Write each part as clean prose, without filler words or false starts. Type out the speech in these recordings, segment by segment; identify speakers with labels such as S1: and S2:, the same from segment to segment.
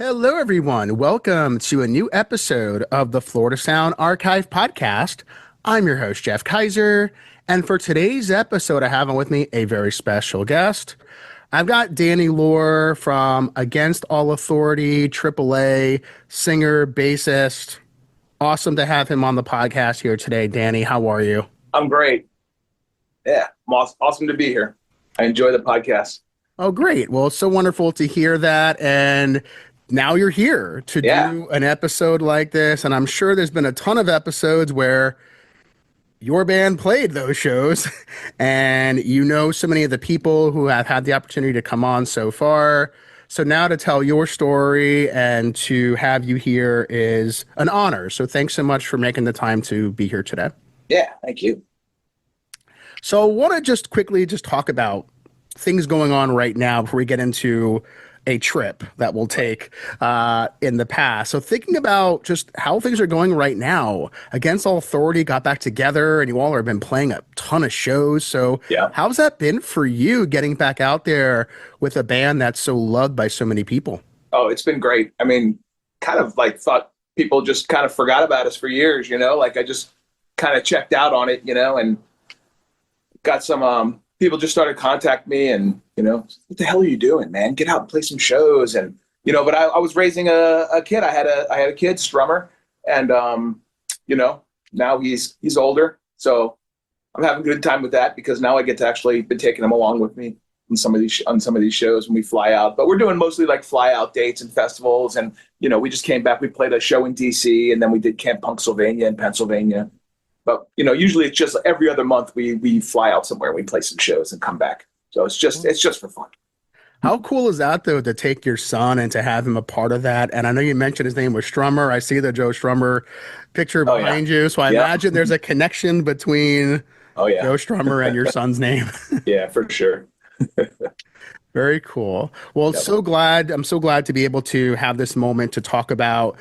S1: Hello, everyone. Welcome to a new episode of the Florida Sound Archive podcast. I'm your host, Jeff Kaiser. And for today's episode, I have on with me a very special guest. I've got Danny Lohr from Against All Authority, AAA, singer, bassist. Awesome to have him on the podcast here today. Danny, how are you?
S2: I'm great. Yeah, awesome to be here. I enjoy the podcast.
S1: Oh, great. Well, it's so wonderful to hear that. And now you're here to do an episode like this. And I'm sure there's been a ton of episodes where your band played those shows and you know so many of the people who have had the opportunity to come on so far. So now to tell your story and to have you here is an honor. So thanks so much for making the time to be here today.
S2: Yeah, thank you.
S1: So I want to just quickly talk about things going on right now before we get into a trip that we'll take in the past. So thinking about just how things are going right now, Against All Authority got back together and you all have been playing a ton of shows. So how's that been for you getting back out there with a band that's so loved by so many people?
S2: Oh, it's been great. I mean, kind of like thought people just kind of forgot about us for years, like I just kind of checked out on it, and got some people just started contacting me and, what the hell are you doing, man? Get out and play some shows. And, but I was raising a kid. I had a kid, Strummer, and, now he's older. So I'm having a good time with that because now I get to actually been taking him along with me on some of these shows when we fly out. But we're doing mostly like fly out dates and festivals. And, we just came back. We played a show in DC and then we did Camp Punksylvania in Pennsylvania. But, usually it's just every other month we fly out somewhere and we play some shows and come back. So it's just for fun.
S1: How cool is that, though, to take your son and to have him a part of that? And I know you mentioned his name was Strummer. I see the Joe Strummer picture behind you. So I imagine there's a connection between Joe Strummer and your son's name.
S2: Yeah, for sure.
S1: Very cool. Well, I'm so glad to be able to have this moment to talk about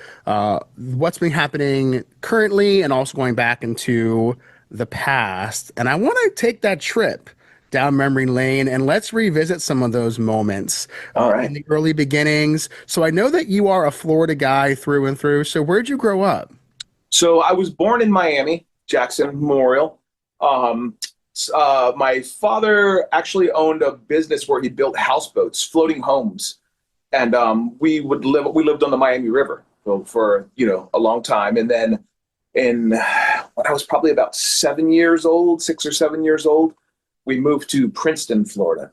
S1: what's been happening currently and also going back into the past. And I want to take that trip down memory lane and let's revisit some of those moments in the early beginnings. So I know that you are a Florida guy through and through. So where'd you grow up?
S2: So I was born in Miami, Jackson Memorial. My father actually owned a business where he built houseboats, floating homes. And we lived on the Miami River for a long time. And then when I was probably about 6 or 7 years old, we moved to Princeton, Florida.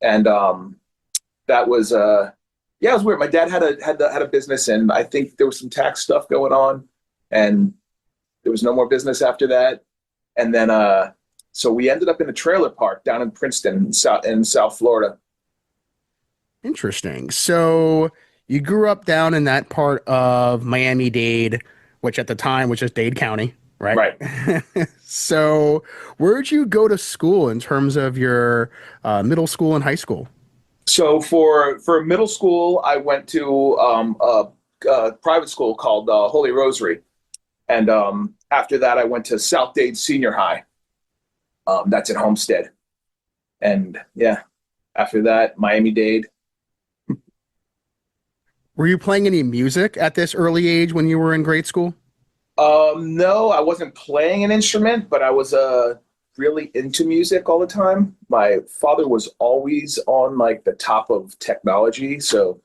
S2: And that was it was weird. My dad had a business and I think there was some tax stuff going on and there was no more business after that. And then so we ended up in a trailer park down in Princeton in South Florida.
S1: Interesting. So you grew up down in that part of Miami-Dade, which at the time was just Dade County, right?
S2: Right.
S1: So where'd you go to school in terms of your middle school and high school?
S2: So for middle school, I went to a private school called Holy Rosary. And after that, I went to South Dade Senior High. That's in Homestead. And after that, Miami-Dade.
S1: Were you playing any music at this early age when you were in grade school?
S2: No, I wasn't playing an instrument, but I was really into music all the time. My father was always on like the top of technology. So,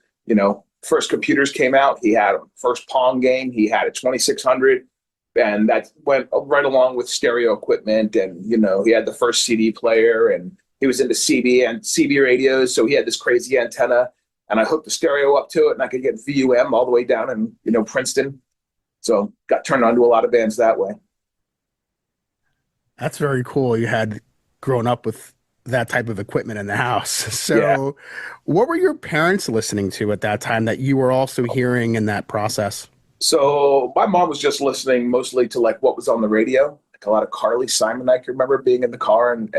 S2: first computers came out, he had a first Pong game, he had a 2600. And that went right along with stereo equipment. And, he had the first CD player and he was into CB radios. So he had this crazy antenna and I hooked the stereo up to it and I could get VUM all the way down in, Princeton. So got turned on to a lot of bands that way.
S1: That's very cool. You had grown up with that type of equipment in the house. So what were your parents listening to at that time that you were also hearing in that process?
S2: So my mom was just listening mostly to like what was on the radio, like a lot of Carly Simon. I can remember being in the car and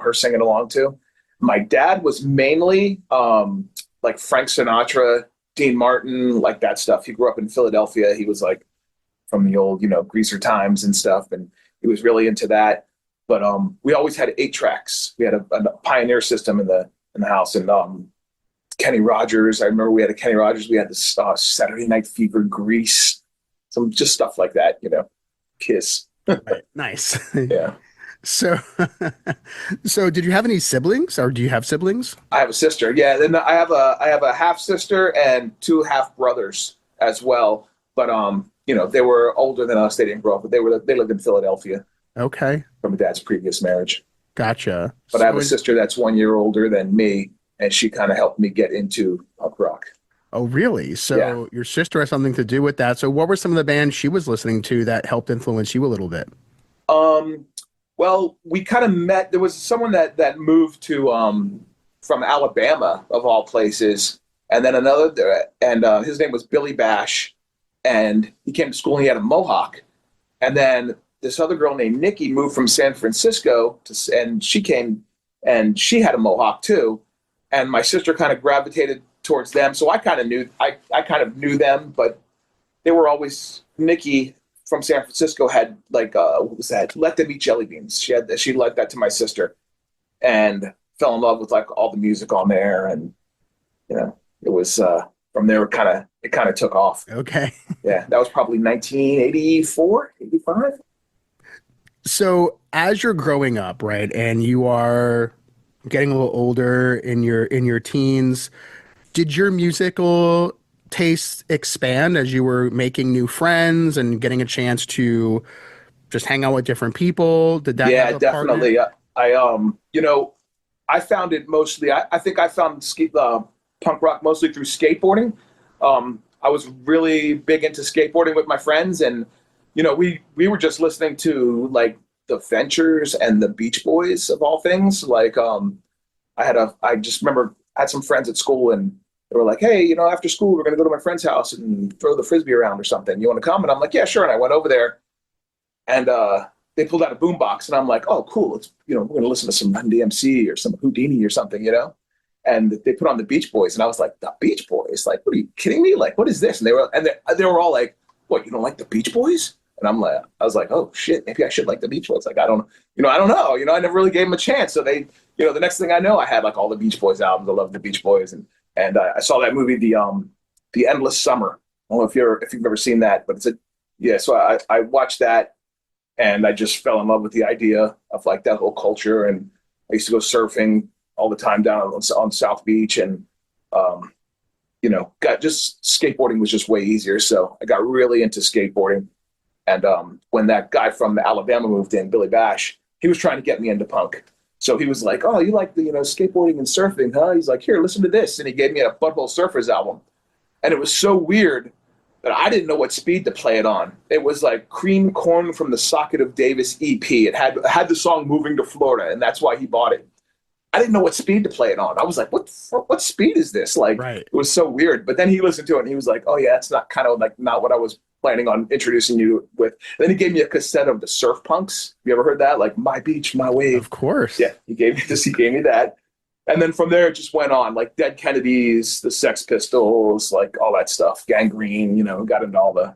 S2: her singing along to. My dad was mainly like Frank Sinatra, Dean Martin, like that stuff. He grew up in Philadelphia. He was like from the old, Greaser Times and stuff. And he was really into that. But we always had 8 tracks. We had a Pioneer system in the house. And Kenny Rogers. I remember we had a Kenny Rogers. We had this Saturday Night Fever, Grease, some just stuff like that, Kiss.
S1: Right. Nice.
S2: Yeah.
S1: So, so did you have any siblings, or do you have siblings?
S2: I have a sister. Yeah. Then I have a half sister and two half brothers as well. But they were older than us. They didn't grow up, but they lived in Philadelphia
S1: Okay,
S2: from my dad's previous marriage.
S1: gotcha.
S2: But I have
S1: So,
S2: a sister that's 1 year older than me, and she kind of helped me get into punk rock.
S1: oh, really?
S2: Yeah.
S1: So your sister has something to do with that. So what were some of the bands she was listening to that helped influence you a little bit?
S2: Um, well, we kind of met. There was someone that moved to from Alabama of all places, and then another, and his name was Billy Bash, and he came to school and he had a mohawk, and then this other girl named Nikki moved from San Francisco and she came and she had a mohawk too, and my sister kind of gravitated towards them, so I kind of knew them, but they were always Nikki from San Francisco had like what was that? Let Them Eat Jelly Beans. She led that to my sister and fell in love with like all the music on there, and it was from there it kind of took off.
S1: Okay.
S2: Yeah, that was probably 1984, 85.
S1: So as you're growing up, right, and you are getting a little older in your teens, did your musical tastes expand as you were making new friends and getting a chance to just hang out with different people? Did that have
S2: Yeah,
S1: a part in it?
S2: definitely. I found it mostly. I think I found punk rock mostly through skateboarding. I was really big into skateboarding with my friends, and we were just listening to like the Ventures and the Beach Boys of all things. Like I just remember I had some friends at school, and they were like, "Hey, after school we're gonna go to my friend's house and throw the frisbee around or something. You want to come?" And I'm like, "Yeah, sure." And I went over there, and they pulled out a boombox, and I'm like, "Oh, cool! We're gonna listen to some Run DMC or some Houdini or something." And they put on the Beach Boys, and I was like, "The Beach Boys? Like, what are you kidding me? Like, what is this?" And they were all like, "What? You don't like the Beach Boys?" And I was like, "Oh shit, maybe I should like the Beach Boys." Like, I don't know. I never really gave them a chance. So the next thing I know, I had like all the Beach Boys albums. I loved the Beach Boys, and I saw that movie, the Endless Summer. I don't know if you've ever seen that, but yeah. So I watched that, and I just fell in love with the idea of like that whole culture. And I used to go surfing all the time down on South Beach, and got just skateboarding was just way easier. So I got really into skateboarding. And when that guy from Alabama moved in, Billy Bash, he was trying to get me into punk. So he was like, "Oh, you like the skateboarding and surfing, huh?" He's like, "Here, listen to this," and he gave me a Butthole Surfers album, and it was so weird that I didn't know what speed to play it on. It was like Cream Corn from the Socket of Davis EP. It had the song "Moving to Florida," and that's why he bought it. I didn't know what speed to play it on. I was like, what speed is this? Like,
S1: Right.
S2: it was so weird. But then he listened to it and he was like, "Oh yeah, it's not kind of like not what I was planning on introducing you with." And then he gave me a cassette of the Surf Punks. You ever heard that? Like My Beach, My Wave.
S1: Of course.
S2: Yeah, he gave me this. He gave me that. And then from there, it just went on, like Dead Kennedys, the Sex Pistols, like all that stuff. Gangrene, got into all the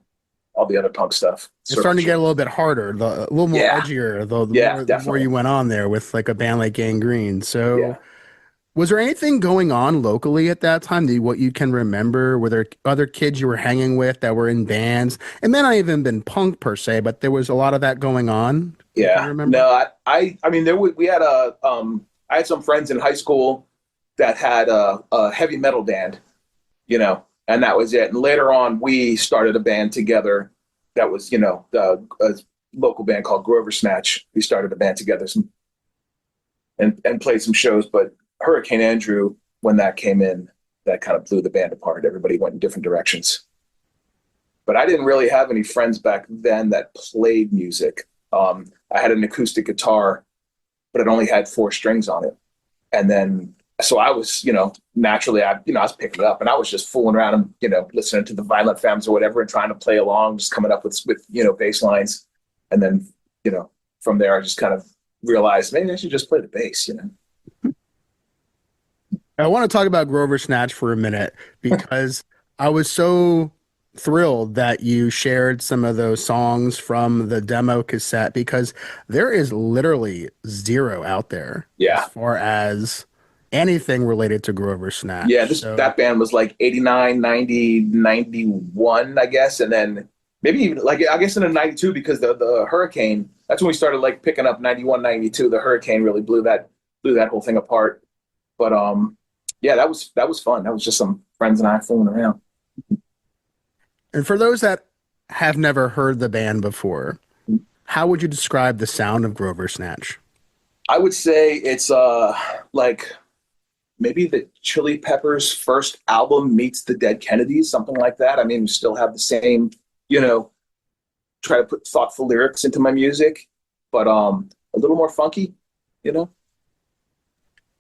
S2: other punk stuff.
S1: It's starting to get a little bit harder, a little more
S2: Yeah.
S1: edgier,
S2: Yeah,
S1: the more
S2: definitely.
S1: you went on there with like a band like Gangrene. So
S2: Yeah.
S1: was there anything going on locally at that time that what you can remember? Were there other kids you were hanging with that were in bands? It may not even been punk per se, but there was a lot of that going on. You can
S2: Yeah.
S1: remember?
S2: No, I mean, we had I had some friends in high school that had a heavy metal band, and that was it. And later on, we started a band together that was, a local band called Grover Snatch. We started a band together and played some shows, but Hurricane Andrew, when that came in, that kind of blew the band apart. Everybody went in different directions. But I didn't really have any friends back then that played music. I had an acoustic guitar, but it only had 4 strings on it. And then, so I was, naturally, I was picking it up, and I was just fooling around and, listening to the Violent Femmes or whatever and trying to play along, just coming up with bass lines. And then, from there, I just kind of realized maybe I should just play the bass.
S1: I want to talk about Grover Snatch for a minute because I was so thrilled that you shared some of those songs from the demo cassette because there is literally zero out there as
S2: Yeah.
S1: far as anything related to Grover
S2: Yeah,
S1: Snatch. So
S2: that band was like 89, 90, 91, I guess, and then maybe even like I guess in the 92 because the hurricane, that's when we started like picking up 91, 92. The hurricane really blew that whole thing apart. But yeah, that was fun. That was just some friends and I fooling around.
S1: and for those that have never heard the band before, how would you describe the sound of Grover Snatch?
S2: I would say it's like maybe the Chili Peppers' first album meets the Dead Kennedys, something like that. I mean, we still have the same, you know, try to put thoughtful lyrics into my music, but a little more funky, you know.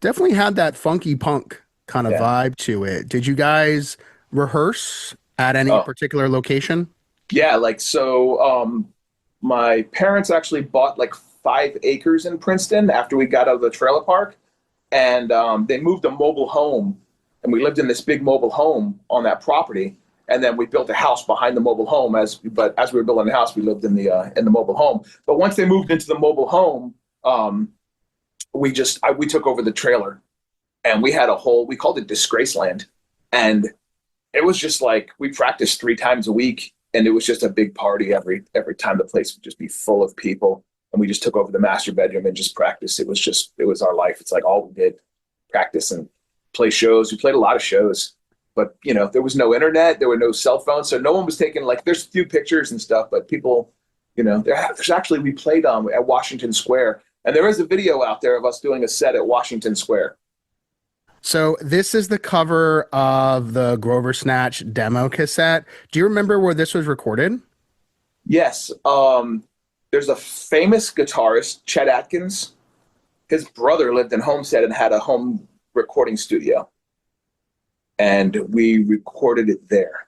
S1: Definitely had that funky punk kind of
S2: Yeah.
S1: vibe to it. Did you guys rehearse at any
S2: Oh,
S1: particular location?
S2: yeah. Like so, my parents actually bought like 5 acres in Princeton after we got out of the trailer park, and they moved a mobile home, and we lived in this big mobile home on that property. And then we built a house behind the mobile home. But as we were building the house, we lived in the mobile home. But once they moved into the mobile home, we took over the trailer, and we had we called it Disgraceland, and it was just like we practiced 3 times a week, and it was just a big party every time. The place would just be full of people, and we just took over the master bedroom and just practiced. It was our life. It's like all we did, practice and play shows. We played a lot of shows, but there was no internet, there were no cell phones, so no one was taking like. There's a few pictures and stuff, but people, there's actually we played at Washington Square, and there is a video out there of us doing a set at Washington Square.
S1: So this is the cover of the Grover Snatch demo cassette. Do you remember where this was recorded?
S2: Yes, there's a famous guitarist, Chet Atkins. His brother lived in Homestead and had a home recording studio, and we recorded it there.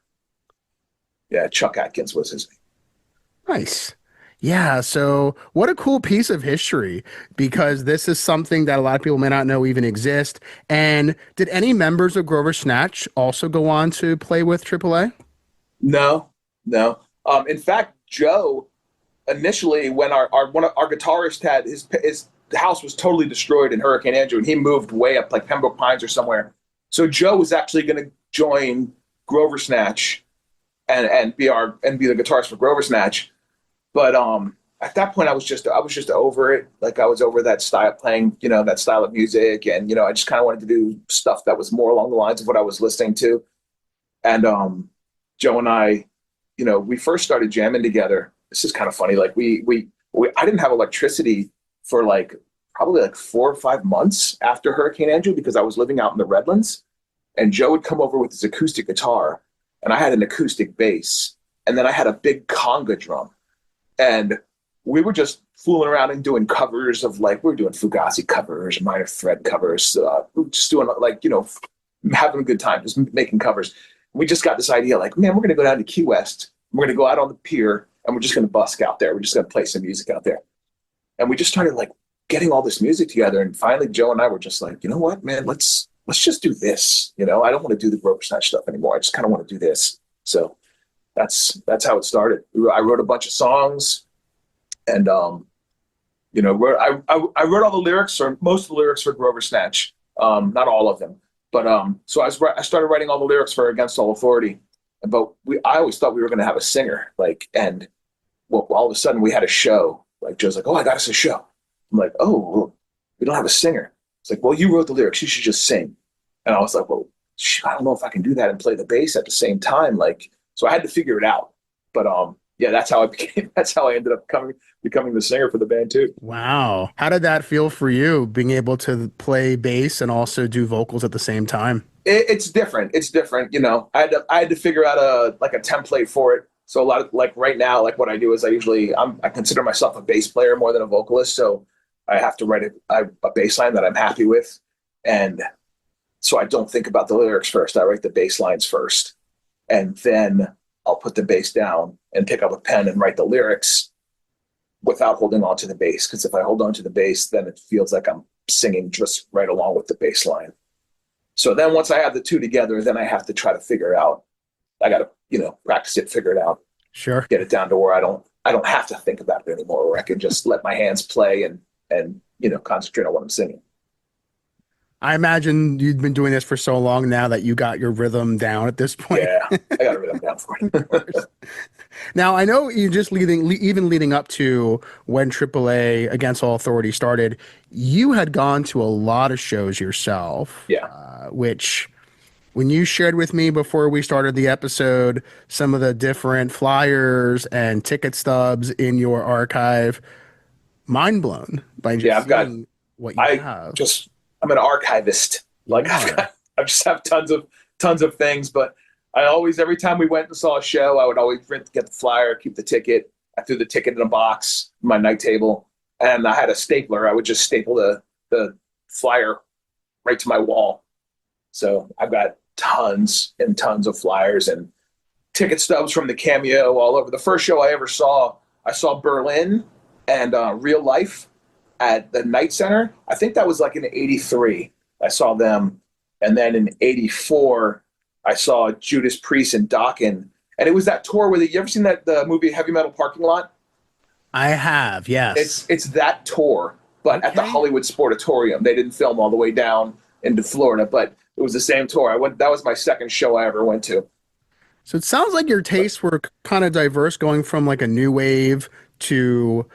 S2: Yeah, Chuck Atkins was his name.
S1: Nice. Yeah, so what a cool piece of history because this is something that a lot of people may not know even exist. And did any members of Grover Snatch also go on to play with AAA?
S2: No, no. In fact, Joe initially, when one of our guitarist had his house was totally destroyed in Hurricane Andrew, and he moved way up like Pembroke Pines or somewhere. So Joe was actually going to join Grover Snatch and be the guitarist for Grover Snatch. But at that point, I was just over it. Like I was over that style playing, that style of music, and I just kind of wanted to do stuff that was more along the lines of what I was listening to. And Joe and I, we first started jamming together. This is kind of funny. Like I didn't have electricity for like probably like 4 or 5 months after Hurricane Andrew because I was living out in the Redlands, and Joe would come over with his acoustic guitar, and I had an acoustic bass, and then I had a big conga drum. And we were just fooling around and doing covers of we were doing Fugazi covers, Minor Threat covers, we were just doing having a good time, just making covers. We just got this idea man, we're going to go down to Key West. We're going to go out on the pier and we're just going to busk out there. We're just going to play some music out there. And we just started getting all this music together. And finally, Joe and I were just like, you know what, man, let's just do this. I don't want to do the Grover Snatch stuff anymore. I just kind of want to do this. So that's how it started. I wrote a bunch of songs, and I wrote all the lyrics, or most of the lyrics, for Grover Snatch. Not all of them, but so I started writing all the lyrics for Against All Authority. But I always thought we were going to have a singer, and well, all of a sudden we had a show. Joe's like, "Oh, I got us a show." I'm like, "Oh, well, we don't have a singer." It's like, "Well, you wrote the lyrics. You should just sing." And I was like, "Well, I don't know if I can do that and play the bass at the same time." So I had to figure it out. But yeah, that's how I ended up becoming the singer for the band too.
S1: Wow. How did that feel for you, being able to play bass and also do vocals at the same time?
S2: It's different. It's different. I had to figure out a template for it. So a lot of right now, what I do is I consider myself a bass player more than a vocalist. So I have to write a bass line that I'm happy with. And so I don't think about the lyrics first. I write the bass lines first. And then I'll put the bass down and pick up a pen and write the lyrics without holding on to the bass. Because if I hold on to the bass, then it feels like I'm singing just right along with the bass line. So then once I have the two together, then I have to try to figure out. I got to practice it, figure it out,
S1: Sure.
S2: get it down to where I don't have to think about it anymore. Where I can just let my hands play and concentrate on what I'm singing.
S1: I imagine you've been doing this for so long now that you got your rhythm down at this point.
S2: Yeah, I got to write them down for
S1: Of
S2: it.
S1: course. Now, I know you just even leading up to when AAA Against All Authority started, you had gone to a lot of shows yourself,
S2: Yeah,
S1: which when you shared with me before we started the episode some of the different flyers and ticket stubs in your archive, mind blown by
S2: yeah.
S1: just seeing what you
S2: I
S1: have.
S2: just, I'm an archivist.
S1: You
S2: Like
S1: are.
S2: I just have tons of things. But I always, every time we went and saw a show, I would always get the flyer, keep the ticket. I threw the ticket in a box, my night table, and I had a stapler. I would just staple the flyer right to my wall. So I've got tons and tons of flyers and ticket stubs from the Cameo all over. The first show I ever saw, I saw Berlin and Real Life at the Night Center. I think that was like in '83. I saw them. And then in '84, I saw Judas Priest and Dokken. And it was that tour where you ever seen that the movie Heavy Metal Parking Lot?
S1: I have, yes.
S2: It's that tour, but at the
S1: Okay.
S2: Hollywood Sportatorium. They didn't film all the way down into Florida, but it was the same tour. I went. That was my second show I ever went to.
S1: So it sounds like your tastes were kind of diverse, going from like a new wave to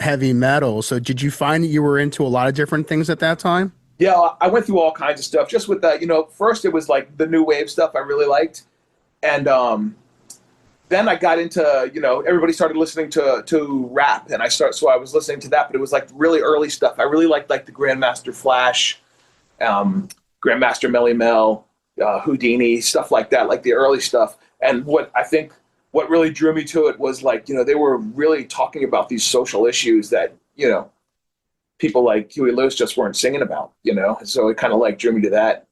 S1: heavy metal. So did you find that you were into a lot of different things at that time?
S2: Yeah, I went through all kinds of stuff. Just with that, first it was like the new wave stuff I really liked, and then I got into, everybody started listening to rap, and so I was listening to that, but it was like really early stuff. I really liked like the Grandmaster Flash, Grandmaster Melly Mel, Houdini, stuff like that, like the early stuff. And what really drew me to it was like, they were really talking about these social issues that, people like Huey Lewis just weren't singing about, So it kind of like drew me to that.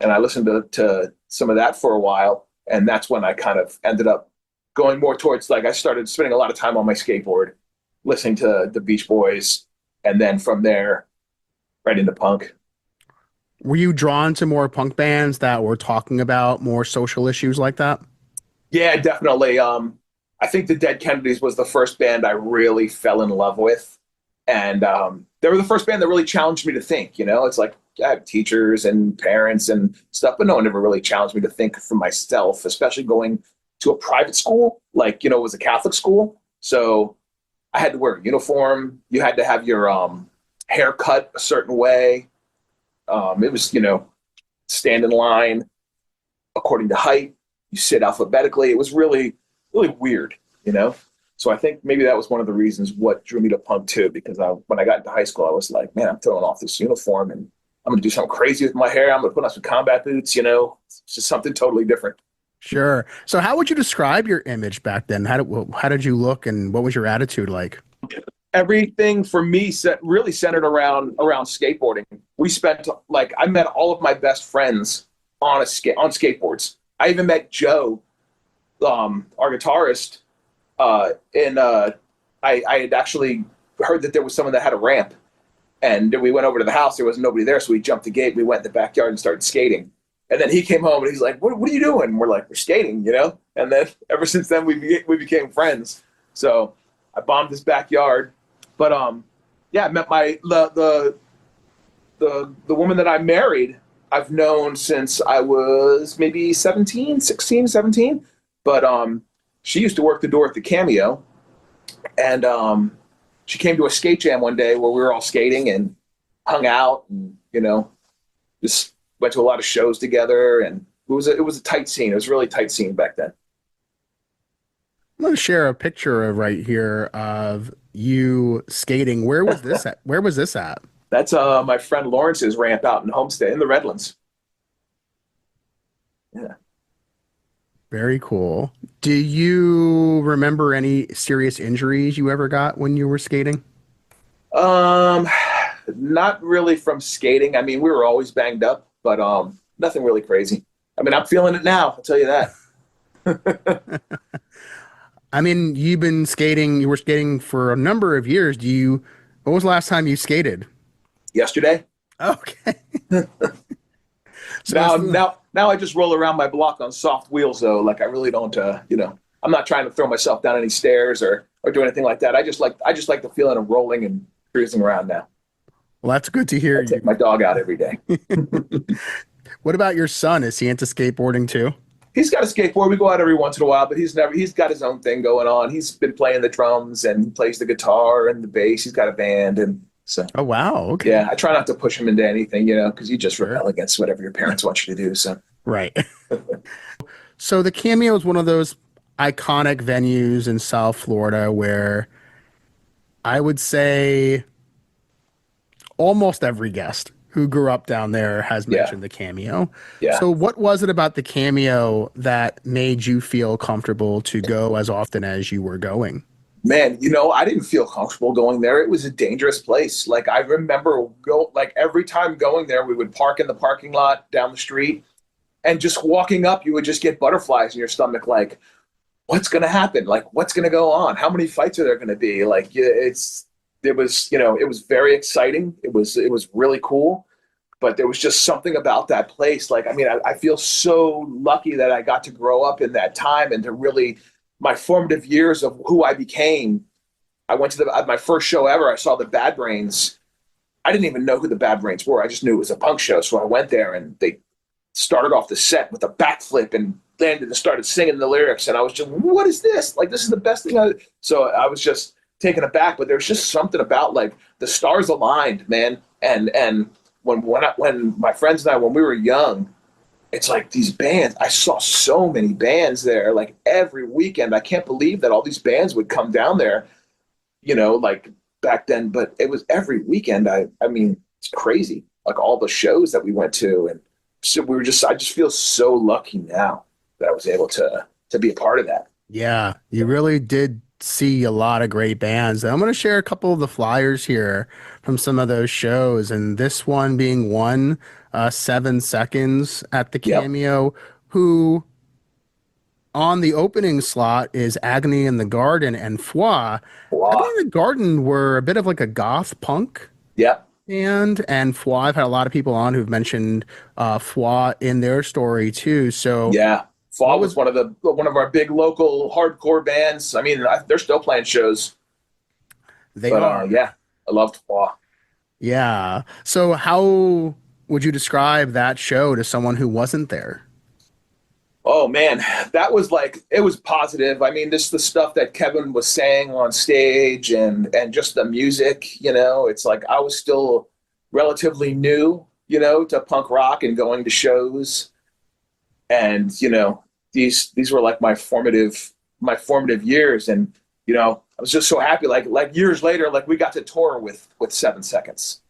S2: And I listened to some of that for a while. And that's when I kind of ended up going more towards, like, I started spending a lot of time on my skateboard, listening to the Beach Boys. And then from there, right into punk.
S1: Were you drawn to more punk bands that were talking about more social issues like that?
S2: Yeah, definitely. I think the Dead Kennedys was the first band I really fell in love with. And they were the first band that really challenged me to think. It's like I have teachers and parents and stuff, but no one ever really challenged me to think for myself, especially going to a private school, like, it was a Catholic school. So I had to wear a uniform. You had to have your hair cut a certain way. It was, stand in line according to height. You sit alphabetically. It was really, really weird. So I think maybe that was one of the reasons what drew me to punk too, because when I got into high school, I was like, man, I'm throwing off this uniform and I'm going to do something crazy with my hair. I'm going to put on some combat boots, It's just something totally different.
S1: Sure. So how would you describe your image back then? How did you look and what was your attitude like?
S2: Everything for me really centered around skateboarding. We spent I met all of my best friends on skateboards. I even met Joe, our guitarist, and I had actually heard that there was someone that had a ramp, and we went over to the house. There was nobody there, so we jumped the gate. We went in the backyard and started skating. And then he came home and he's like, "What are you doing?" And we're like, "We're skating," And then ever since then, we became friends. So I bombed his backyard, but yeah, I met the woman that I married. I've known since I was maybe 16, 17. But she used to work the door at the Cameo, and she came to a skate jam one day where we were all skating and hung out, and just went to a lot of shows together. And it was a tight scene. It was a really tight scene back then.
S1: I'm going to share a picture of right here of you skating. Where was this at? Where was this at?
S2: That's my friend Lawrence's ramp out in Homestead in the Redlands. Yeah.
S1: Very cool. Do you remember any serious injuries you ever got when you were skating?
S2: Um, Not really from skating. I mean, we were always banged up, but nothing really crazy. I mean, I'm feeling it now. I'll tell you that.
S1: I mean, you were skating for a number of years. When was the last time you skated?
S2: Yesterday.
S1: Okay. So
S2: Now I just roll around my block on soft wheels though. Like I really don't, I'm not trying to throw myself down any stairs or do anything like that. I just like the feeling of rolling and cruising around now.
S1: Well, that's good to hear
S2: I take
S1: you.
S2: my dog out every day.
S1: What about your son? Is he into skateboarding too?
S2: He's got a skateboard. We go out every once in a while, but he's got his own thing going on. He's been playing the drums and he plays the guitar and the bass. He's got a band. And so,
S1: Oh, wow. Okay.
S2: yeah, I try not to push him into anything, because you just
S1: Sure.
S2: rebel against whatever your parents want you to do. So,
S1: Right. So the Cameo is one of those iconic venues in South Florida where I would say almost every guest who grew up down there has
S2: yeah,
S1: mentioned the Cameo.
S2: yeah.
S1: So what was it about the Cameo that made you feel comfortable to go as often as you were going?
S2: Man, I didn't feel comfortable going there. It was a dangerous place. Like I remember like every time going there, we would park in the parking lot down the street and just walking up, you would just get butterflies in your stomach. Like, what's going to happen? Like, what's going to go on? How many fights are there going to be? Like, it was very exciting. It was really cool, but there was just something about that place. Like, I mean, I feel so lucky that I got to grow up in that time and to really, my formative years of who I became. I went to my first show ever. I saw the Bad Brains. I didn't even know who the Bad Brains were. I just knew it was a punk show. So I went there and they started off the set with a backflip and landed and started singing the lyrics. And I was just, what is this? Like, this is the best thing. So I was just taken aback, but there's just something about like the stars aligned, man. And when my friends and I, when we were young, it's like these bands, I saw so many bands there, like every weekend. I can't believe that all these bands would come down there, like back then, but it was every weekend. I mean, it's crazy. Like all the shows that we went to. And so I just feel so lucky now that I was able to be a part of that.
S1: Yeah, you really did see a lot of great bands. I'm going to share a couple of the flyers here from some of those shows, and this one being one, 7 Seconds at the
S2: Yep.
S1: Cameo, who on the opening slot is Agony in the Garden and Foie. Agony
S2: Wow.
S1: in the Garden were a bit of like a goth punk
S2: Yep.
S1: band, and Foie, I've had a lot of people on who've mentioned Foie in their story too. So
S2: Yeah.
S1: what
S2: Fall was
S1: was
S2: one of our big local hardcore bands. I mean, they're still playing shows,
S1: they
S2: but
S1: are?
S2: yeah, I loved Fall.
S1: Yeah. So how would you describe that show to someone who wasn't there?
S2: Oh man, that was like it was positive. I mean, this the stuff that Kevin was saying on stage and just the music, it's like I was still relatively new, to punk rock and going to shows. And these were like my formative years. And I was just so happy. Like years later, like we got to tour with 7 Seconds.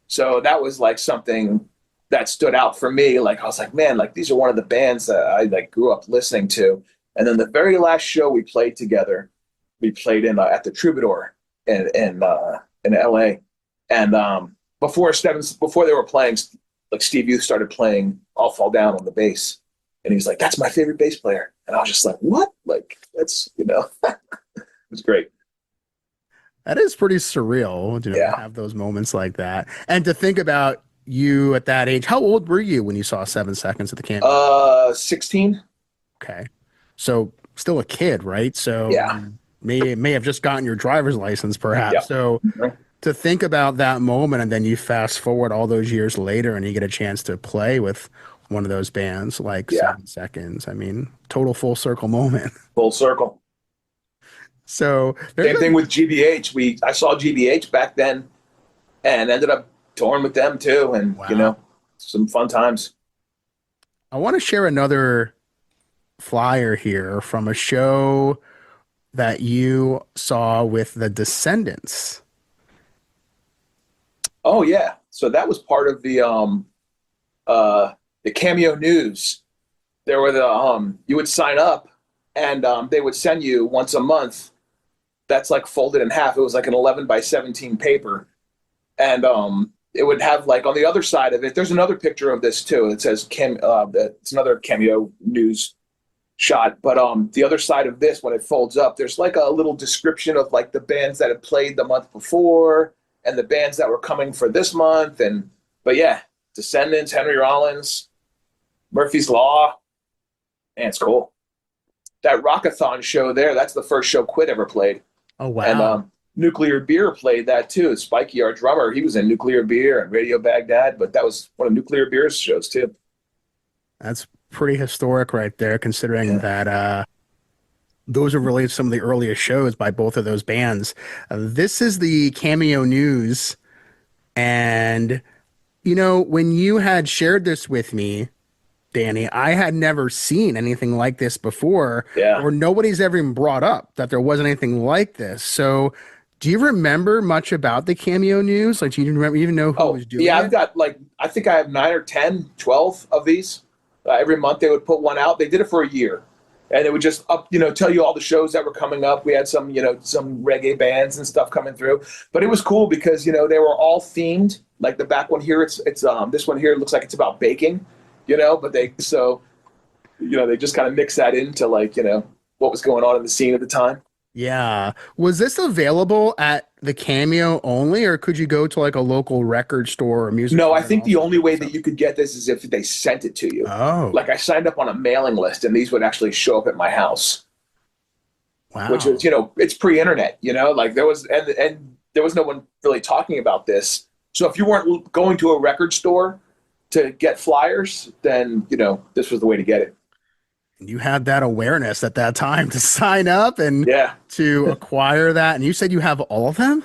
S2: So that was like something that stood out for me. Like I was like, man, like these are one of the bands that I like grew up listening to. And then the very last show we played together, we played in at the Troubadour in LA. And before they were playing, like Steve Youth started playing "I'll Fall Down" on the bass, and he was like, "That's my favorite bass player." And I was just like, "What?" Like that's it was great.
S1: That is pretty surreal, to
S2: Yeah.
S1: have those moments like that. And to think about you at that age. How old were you when you saw 7 Seconds at the Cameo?
S2: 16.
S1: Okay. So still a kid, right? So
S2: Yeah.
S1: you may have just gotten your driver's license perhaps.
S2: Yeah.
S1: So
S2: Mhm.
S1: to think about that moment and then you fast forward all those years later and you get a chance to play with one of those bands like
S2: Yeah.
S1: 7 Seconds. I mean, total full circle moment.
S2: Full circle.
S1: So there's
S2: Same
S1: a
S2: thing with GBH. I saw GBH back then and ended up touring with them too. And,
S1: wow.
S2: some fun times.
S1: I want to share another flyer here from a show that you saw with the Descendants.
S2: Oh yeah. So that was part of the Cameo News. There were you would sign up and they would send you once a month. That's like folded in half. It was like an 11 by 17 paper. And it would have like on the other side of it, there's another picture of this too. It says it's another Cameo News shot. But the other side of this, when it folds up, there's like a little description of like the bands that had played the month before and the bands that were coming for this month. But yeah, Descendants, Henry Rollins, Murphy's Law, and it's cool. That Rockathon show there, that's the first show Quid ever played.
S1: Oh
S2: And
S1: wow.
S2: Nuclear Beer played that too. Spiky, our drummer, he was in Nuclear Beer and Radio Baghdad, but that was one of Nuclear Beer's shows too.
S1: That's pretty historic right there, considering
S2: Yeah.
S1: that those are really some of the earliest shows by both of those bands. This is the Cameo News. And, when you had shared this with me, Danny, I had never seen anything like this before,
S2: Yeah.
S1: or nobody's ever even brought up that there wasn't anything like this. So, do you remember much about the Cameo News? Like, do you remember even know who
S2: Oh,
S1: was doing
S2: yeah,
S1: it?
S2: I've got I think I have 9 or 10, 12 of these. Every month they would put one out. They did it for a year. And it would just tell you all the shows that were coming up. We had some reggae bands and stuff coming through. But it was cool because, they were all themed. Like the back one here, it's this one here looks like it's about baking, but they just kind of mix that into what was going on in the scene at the time.
S1: Yeah. Was this available at the Cameo only, or could you go to like a local record store or music
S2: No,
S1: store
S2: I
S1: and
S2: think the
S1: also
S2: only
S1: pick
S2: way
S1: this
S2: that
S1: up?
S2: you could get this is if they sent it to you.
S1: Oh,
S2: Like I signed up on a mailing list and these would actually show up at my house,
S1: wow.
S2: which is, it's pre-internet, like there was, and there was no one really talking about this. So if you weren't going to a record store to get flyers, then, this was the way to get it.
S1: You had that awareness at that time to sign up and
S2: Yeah.
S1: to acquire that. And you said you have all of them?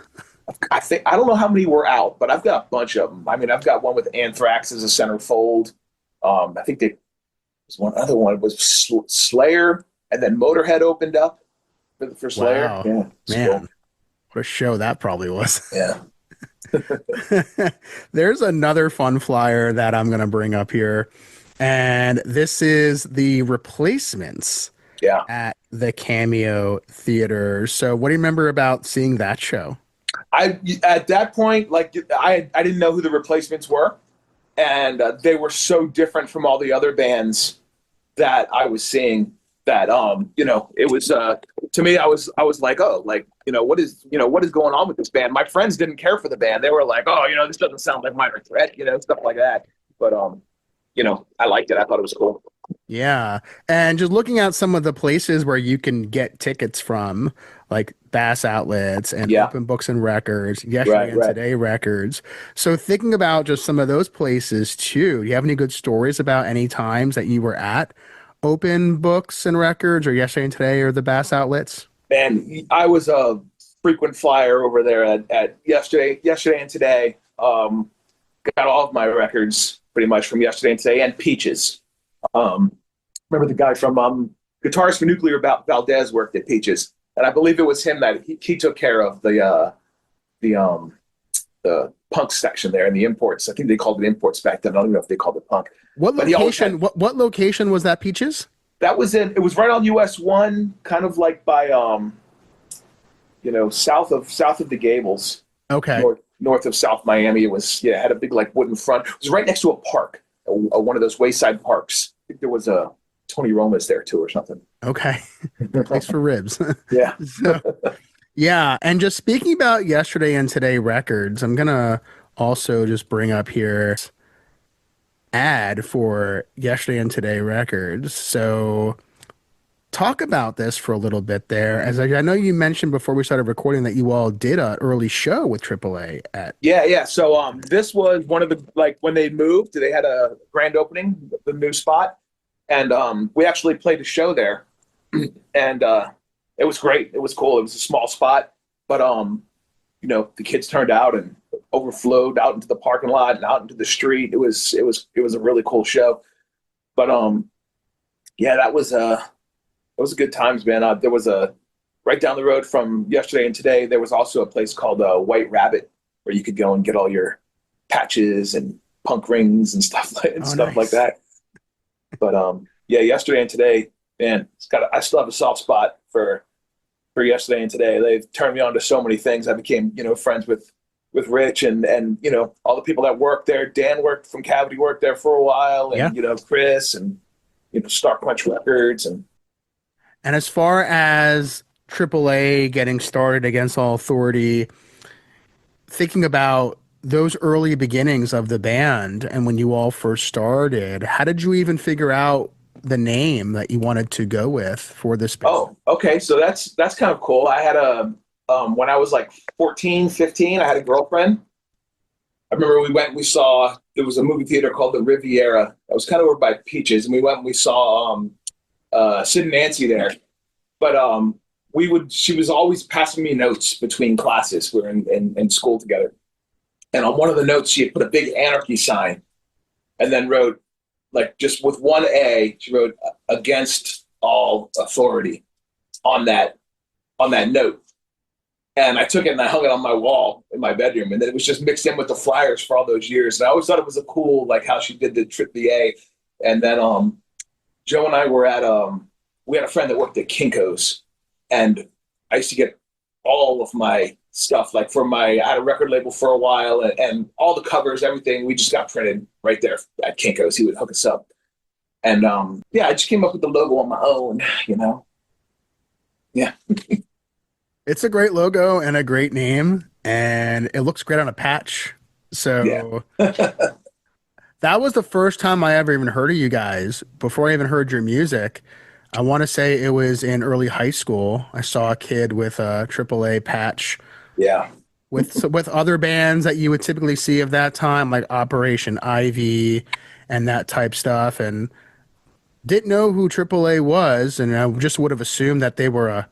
S2: I don't know how many were out, but I've got a bunch of them. I mean, I've got one with Anthrax as a centerfold. I think there's one other one was Slayer, and then Motorhead opened up for Slayer.
S1: Wow.
S2: Yeah,
S1: Man,
S2: cool.
S1: what a show that probably was.
S2: Yeah.
S1: There's another fun flyer that I'm going to bring up here. And this is the Replacements
S2: Yeah.
S1: at the Cameo Theater. So what do you remember about seeing that show?
S2: At that point, I didn't know who the Replacements were, and they were so different from all the other bands that I was seeing that it was to me I was like, oh, what is going on with this band? My friends didn't care for the band. They were like, oh, this doesn't sound like Minor Threat, stuff like that. But I liked it. I thought it was cool.
S1: Yeah. And just looking at some of the places where you can get tickets from, like Bass Outlets and
S2: Yeah.
S1: Open Books and Records, Yesterday and
S2: Right.
S1: Today Records. So thinking about just some of those places too, do you have any good stories about any times that you were at Open Books and Records or Yesterday and Today or the Bass Outlets?
S2: And I was a frequent flyer over there at yesterday and today. Got all of my records pretty much from Yesterday and Today and Peaches. Remember the guy from guitarist for Nuclear Valdez worked at Peaches, and I believe it was him that he took care of the punk section there and the imports. I think they called it imports back then. I don't even know if they called it punk.
S1: What
S2: But he always
S1: location? What location was that, Peaches?
S2: That was it. It was right on US 1, kind of like by south of the Gables,
S1: Okay.
S2: north of South Miami. It was had a big wooden front. It was right next to a park, one of those wayside parks. I think there was a Tony Roma's there too or something.
S1: Okay. Place for ribs.
S2: Yeah.
S1: So, yeah. And just speaking about Yesterday and Today Records, I'm going to also just bring up here ad for Yesterday and Today Records. So talk about this for a little bit there. As I know you mentioned before we started recording that you all did an early show with AAA at.
S2: Yeah. So this was one of the when they moved, they had a grand opening, the new spot, and we actually played a show there, and it was great. It was cool. It was a small spot, but the kids turned out and overflowed out into the parking lot and out into the street. It was a really cool show, but that was those are good times, man. There was right down the road from Yesterday and Today. There was also a place called White Rabbit where you could go and get all your patches and punk rings and stuff like that. But Yesterday and Today, man, I still have a soft spot for Yesterday and Today. They've turned me on to so many things. I became friends with Rich and all the people that work there. Dan worked from Cavity, worked there for a while, and Chris and Star Punch Records
S1: And as far as AAA getting started against all authority, thinking about those early beginnings of the band and when you all first started, how did you even figure out the name that you wanted to go with for this band?
S2: Oh, okay. So that's kind of cool. I had when I was like 14, 15, I had a girlfriend. I remember we saw, there was a movie theater called the Riviera. That was kind of over by Peaches. And we went and we saw Sid and Nancy there. But she was always passing me notes between classes. We were in school together. And on one of the notes, she had put a big anarchy sign and then wrote, like, just with one A, she wrote against all authority on that note. And I took it and I hung it on my wall in my bedroom. And then it was just mixed in with the flyers for all those years. And I always thought it was a cool, like, how she did the A. And then Joe and I were at, we had a friend that worked at Kinko's. And I used to get all of my stuff, like I had a record label for a while, and all the covers, everything, we just got printed right there at Kinko's. He would hook us up. And I just came up with the logo on my own, Yeah.
S1: It's a great logo and a great name, and it looks great on a patch. So that was the first time I ever even heard of you guys. Before I even heard your music, I want to say it was in early high school. I saw a kid with a AAA patch.
S2: Yeah.
S1: With other bands that you would typically see of that time, like Operation Ivy and that type stuff, and didn't know who AAA was, and I just would have assumed that they were a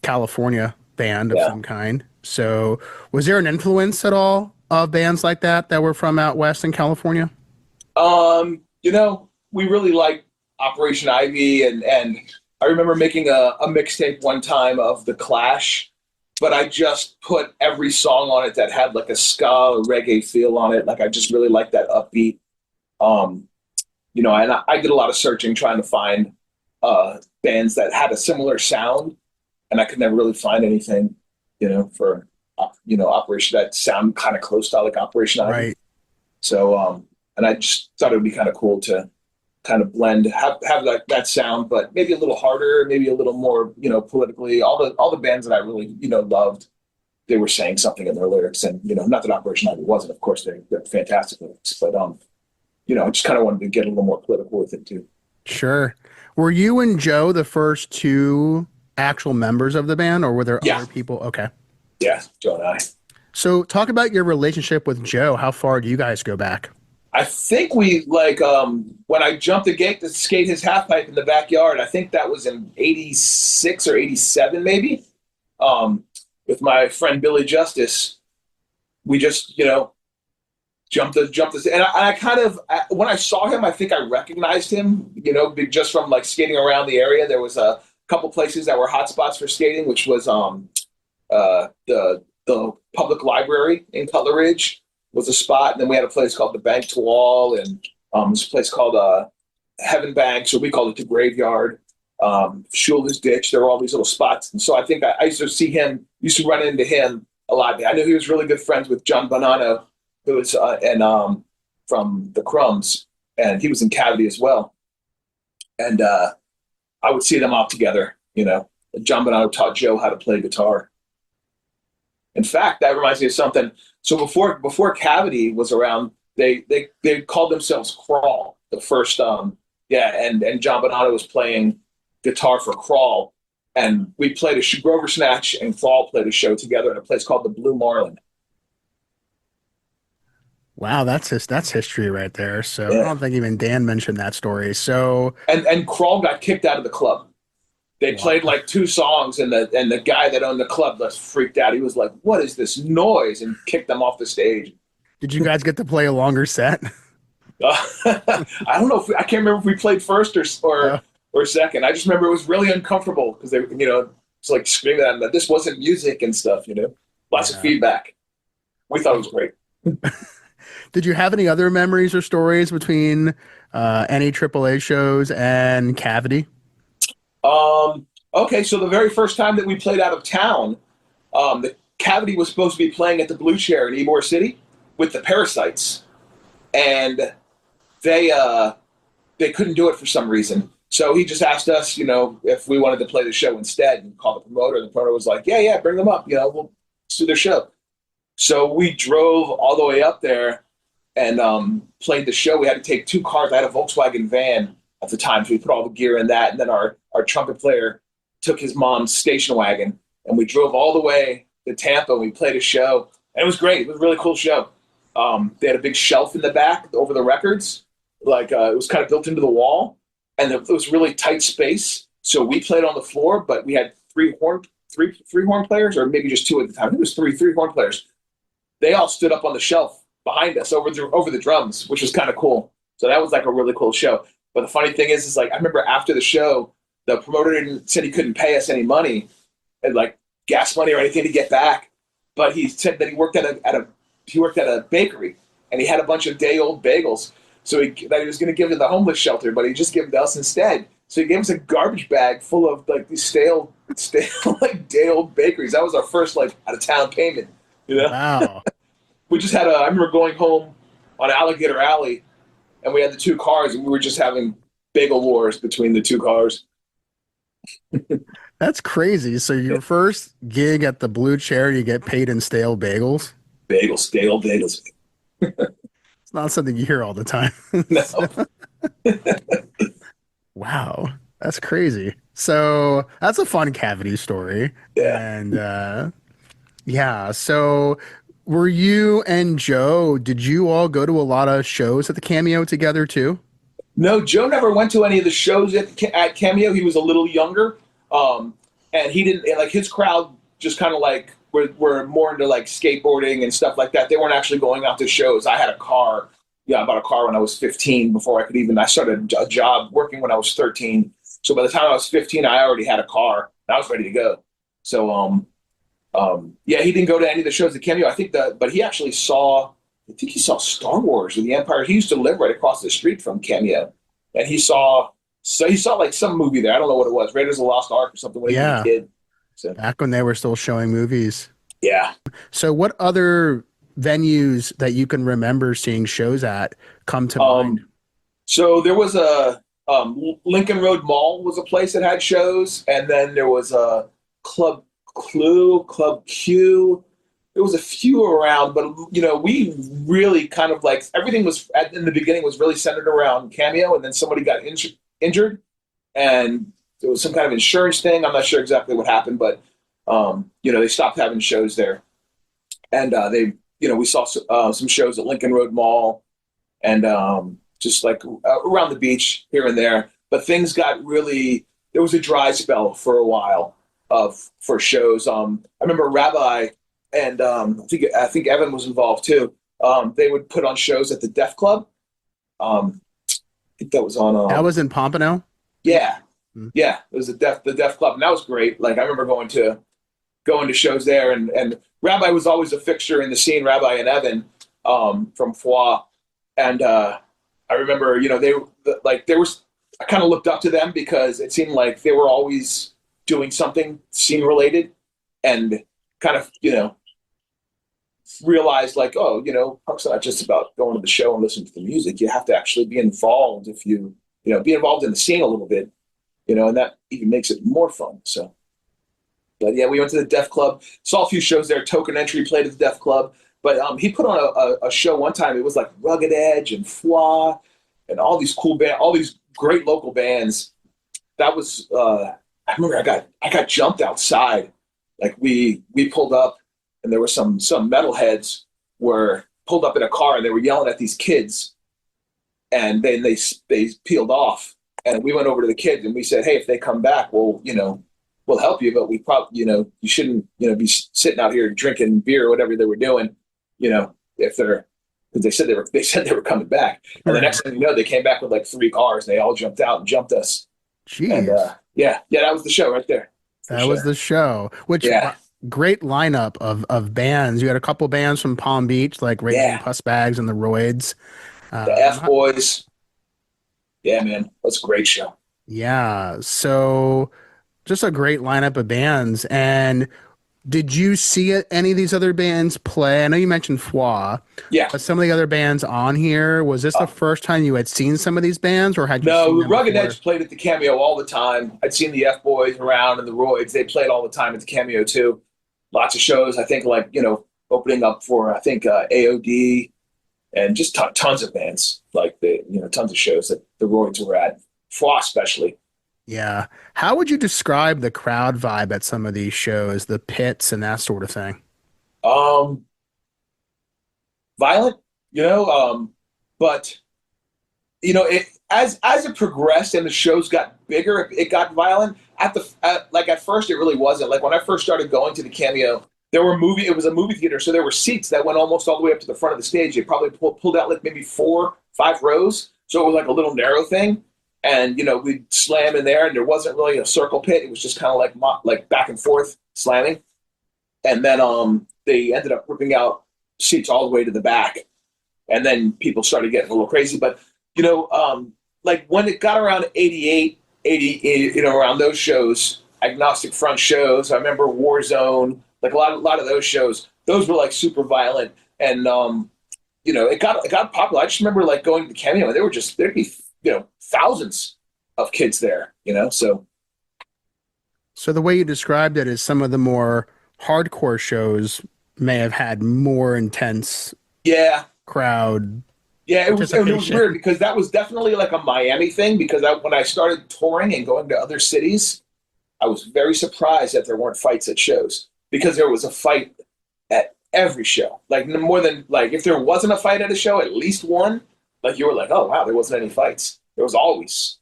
S1: California band of some kind. So was there an influence at all of bands like that were from out west in California?
S2: We really liked Operation Ivy, and I remember making a mixtape one time of The Clash, but I just put every song on it that had like a ska or reggae feel on it. Like I just really liked that upbeat. And I did a lot of searching trying to find bands that had a similar sound, and I could never really find anything, for Operation that sound kind of close to like Operation Ivy.
S1: Right.
S2: So and I just thought it would be kind of cool to kind of blend, have like that sound, but maybe a little harder, maybe a little more, politically. All the bands that I really, loved, they were saying something in their lyrics, and not that Operation Ivy wasn't. Of course, they're fantastic lyrics, but I just kind of wanted to get a little more political with it too.
S1: Sure. Were you and Joe the first two actual members of the band, or were there other people? Okay.
S2: Yeah, Joe and I.
S1: So talk about your relationship with Joe. How far do you guys go back?
S2: I think we when I jumped the gate to skate his half pipe in the backyard, I think that was in 86 or 87 maybe. With my friend Billy Justice, we just, jumped this, and I kind of, when I saw him, I think I recognized him, just from like skating around the area. There was a couple places that were hot spots for skating, which was the public library in Cutler Ridge was a spot, and then we had a place called the Bank to Wall, and this place called Heaven Banks, or we called it the Graveyard. Schuler's Ditch. There were all these little spots, and so I think I used to run into him a lot. I knew he was really good friends with John Bonanno, who was from the Crumbs, and he was in Cavity as well. And I would see them all together. John Bonanno taught Joe how to play guitar. In fact, that reminds me of something. So before Cavity was around, they called themselves Crawl. The first, and John Bonanno was playing guitar for Crawl, and we played Grover Snatch and Crawl played a show together in a place called the Blue Marlin.
S1: Wow, that's history right there. So I don't think even Dan mentioned that story. So
S2: and Crawl got kicked out of the club. They played like two songs, and the guy that owned the club just freaked out. He was like, "What is this noise?" and kicked them off the stage.
S1: Did you guys get to play a longer set?
S2: I don't know. I can't remember if we played first or second. I just remember it was really uncomfortable because they, it's like screaming at them that this wasn't music and stuff. Lots of feedback. We thought it was great.
S1: Did you have any other memories or stories between any AAA shows and Cavity?
S2: Okay, so the very first time that we played out of town, the Cavity was supposed to be playing at the Blue Chair in Ybor City with the Parasites, and they couldn't do it for some reason. So he just asked us, if we wanted to play the show instead, and called the promoter. The promoter was like, "Yeah, bring them up. We'll do their show." So we drove all the way up there and played the show. We had to take two cars. I had a Volkswagen van at the time, so we put all the gear in that, and then our trumpet player took his mom's station wagon, and we drove all the way to Tampa. And we played a show, and it was great. It was a really cool show. They had a big shelf in the back over the records, like it was kind of built into the wall, and it was really tight space. So we played on the floor, but we had three horn players, or maybe just two at the time. I think it was three horn players. They all stood up on the shelf behind us over the drums, which was kind of cool. So that was like a really cool show. But the funny thing is like I remember after the show, the promoter said he couldn't pay us any money, and like gas money or anything to get back. But he said that he worked at a bakery, and he had a bunch of day-old bagels. So that he was going to give to the homeless shelter, but he just gave them to us instead. So he gave us a garbage bag full of like these stale like day-old bakeries. That was our first like out-of-town payment. You know?
S1: Wow.
S2: We just had I remember going home on Alligator Alley, and we had the two cars, and we were just having bagel wars between the two cars.
S1: That's crazy. So your first gig at the Blue Chair, you get paid in stale bagels?
S2: Stale bagels.
S1: It's not something you hear all the time.
S2: No.
S1: Wow. That's crazy. So that's a fun cavity story.
S2: Yeah.
S1: And yeah. So were you and Joe, did you all go to a lot of shows at the Cameo together too?
S2: No, Joe never went to any of the shows at Cameo. He was a little younger. And he didn't, like his crowd just kind of like were more into like skateboarding and stuff like that. They weren't actually going out to shows. I had a car. Yeah, I bought a car when I was 15 before I started a job working when I was 13. So by the time I was 15, I already had a car. I was ready to go. So, yeah, he didn't go to any of the shows at Cameo. But he actually I think he saw Star Wars or The Empire. He used to live right across the street from Cameo, and he saw like some movie there. I don't know what it was, Raiders of the Lost Ark or something when he was a kid. So
S1: Back when they were still showing movies.
S2: yeah.
S1: So what other venues that you can remember seeing shows at come to mind?
S2: So there was a Lincoln Road Mall was a place that had shows, and then there was a Club Q. There was a few around, but we really kind of like everything was in the beginning was really centered around Cameo, and then somebody got injured, and there was some kind of insurance thing. I'm not sure exactly what happened, but they stopped having shows there, and we saw some shows at Lincoln Road Mall, and just like around the beach here and there. But things got there was a dry spell for a while for shows. I remember Rabbi and I think Evan was involved too. They would put on shows at the Def Club. I think that was on.
S1: That was in Pompano.
S2: Yeah, yeah. It was the Def Club, and that was great. Like I remember going to shows there, and Rabbi was always a fixture in the scene. Rabbi and Evan from Foix, and I remember I kind of looked up to them because it seemed like they were always doing something scene related, and kind of realized like, punk's not just about going to the show and listening to the music. You have to actually be involved if you be involved in the scene a little bit, and that even makes it more fun. So, but yeah, we went to the Def Club, saw a few shows there. Token Entry played at the Def Club, but he put on a show one time. It was like Rugged Edge and Foix and all these cool bands, all these great local bands. That was I remember I got jumped outside. Like we pulled up, and there were some metalheads were pulled up in a car, and they were yelling at these kids, and then they peeled off, and we went over to the kids and we said, hey, if they come back, we'll help you, but we probably you shouldn't be sitting out here drinking beer or whatever they were doing, if they're, because they said they were coming back, and the next thing you know, they came back with like 3 cars, and they all jumped out and jumped us.
S1: Jeez.
S2: And yeah, that was the show right there.
S1: That was the show. Great lineup of bands. You had a couple bands from Palm Beach, like Raging Pussbags and the Roids.
S2: The F Boys. Yeah, man. That's a great show.
S1: Yeah. So just a great lineup of bands. And did you see any of these other bands play? I know you mentioned Foix.
S2: Yeah.
S1: But some of the other bands on here, was this the first time you had seen some of these bands, or had you seen
S2: No,
S1: them
S2: Rugged
S1: before?
S2: Edge played at the Cameo all the time. I'd seen the F Boys around and the Roids. They played all the time at the Cameo too. Lots of shows. I think opening up for AOD and just tons of bands. Like tons of shows that the Roids were at. Foix especially.
S1: Yeah. How would you describe the crowd vibe at some of these shows, the pits and that sort of thing?
S2: Um, Violent, you know, but as it progressed and the shows got bigger, it got violent. At first, it really wasn't. Like when I first started going to the Cameo, it was a movie theater, so there were seats that went almost all the way up to the front of the stage. They probably pulled out like maybe 4, 5 rows, so it was like a little narrow thing. And we'd slam in there, and there wasn't really a circle pit. It was just kind of like back and forth slamming. And then they ended up ripping out seats all the way to the back, and then people started getting a little crazy. But like when it got around 88, 80, around those shows, Agnostic Front shows, I remember Warzone, like a lot of those shows, those were like super violent. And it got popular. I just remember like going to the Cameo, and there'd be thousands of kids there, so
S1: So the way you described it is some of the more hardcore shows may have had more intense
S2: yeah.
S1: crowd
S2: Yeah, it was
S1: participation.
S2: weird because that was definitely like a Miami thing. Because when I started touring and going to other cities, I was very surprised that there weren't fights at shows, because there was a fight at every show. Like more than like if there wasn't a fight at a show, at least one. Like you were like, oh wow, there wasn't any fights. There was always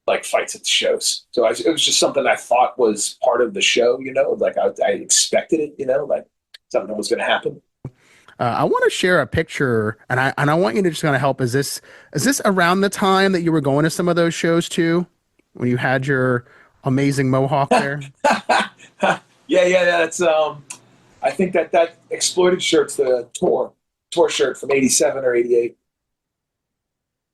S2: like fights at the shows. So it was just something I thought was part of the show. Like I expected it. Like something that was going to happen.
S1: I want to share a picture, and I want you to just kind of help. Is this around the time that you were going to some of those shows too, when you had your amazing mohawk there?
S2: Yeah. That's I think that exploited shirt's the tour shirt from '87 or '88.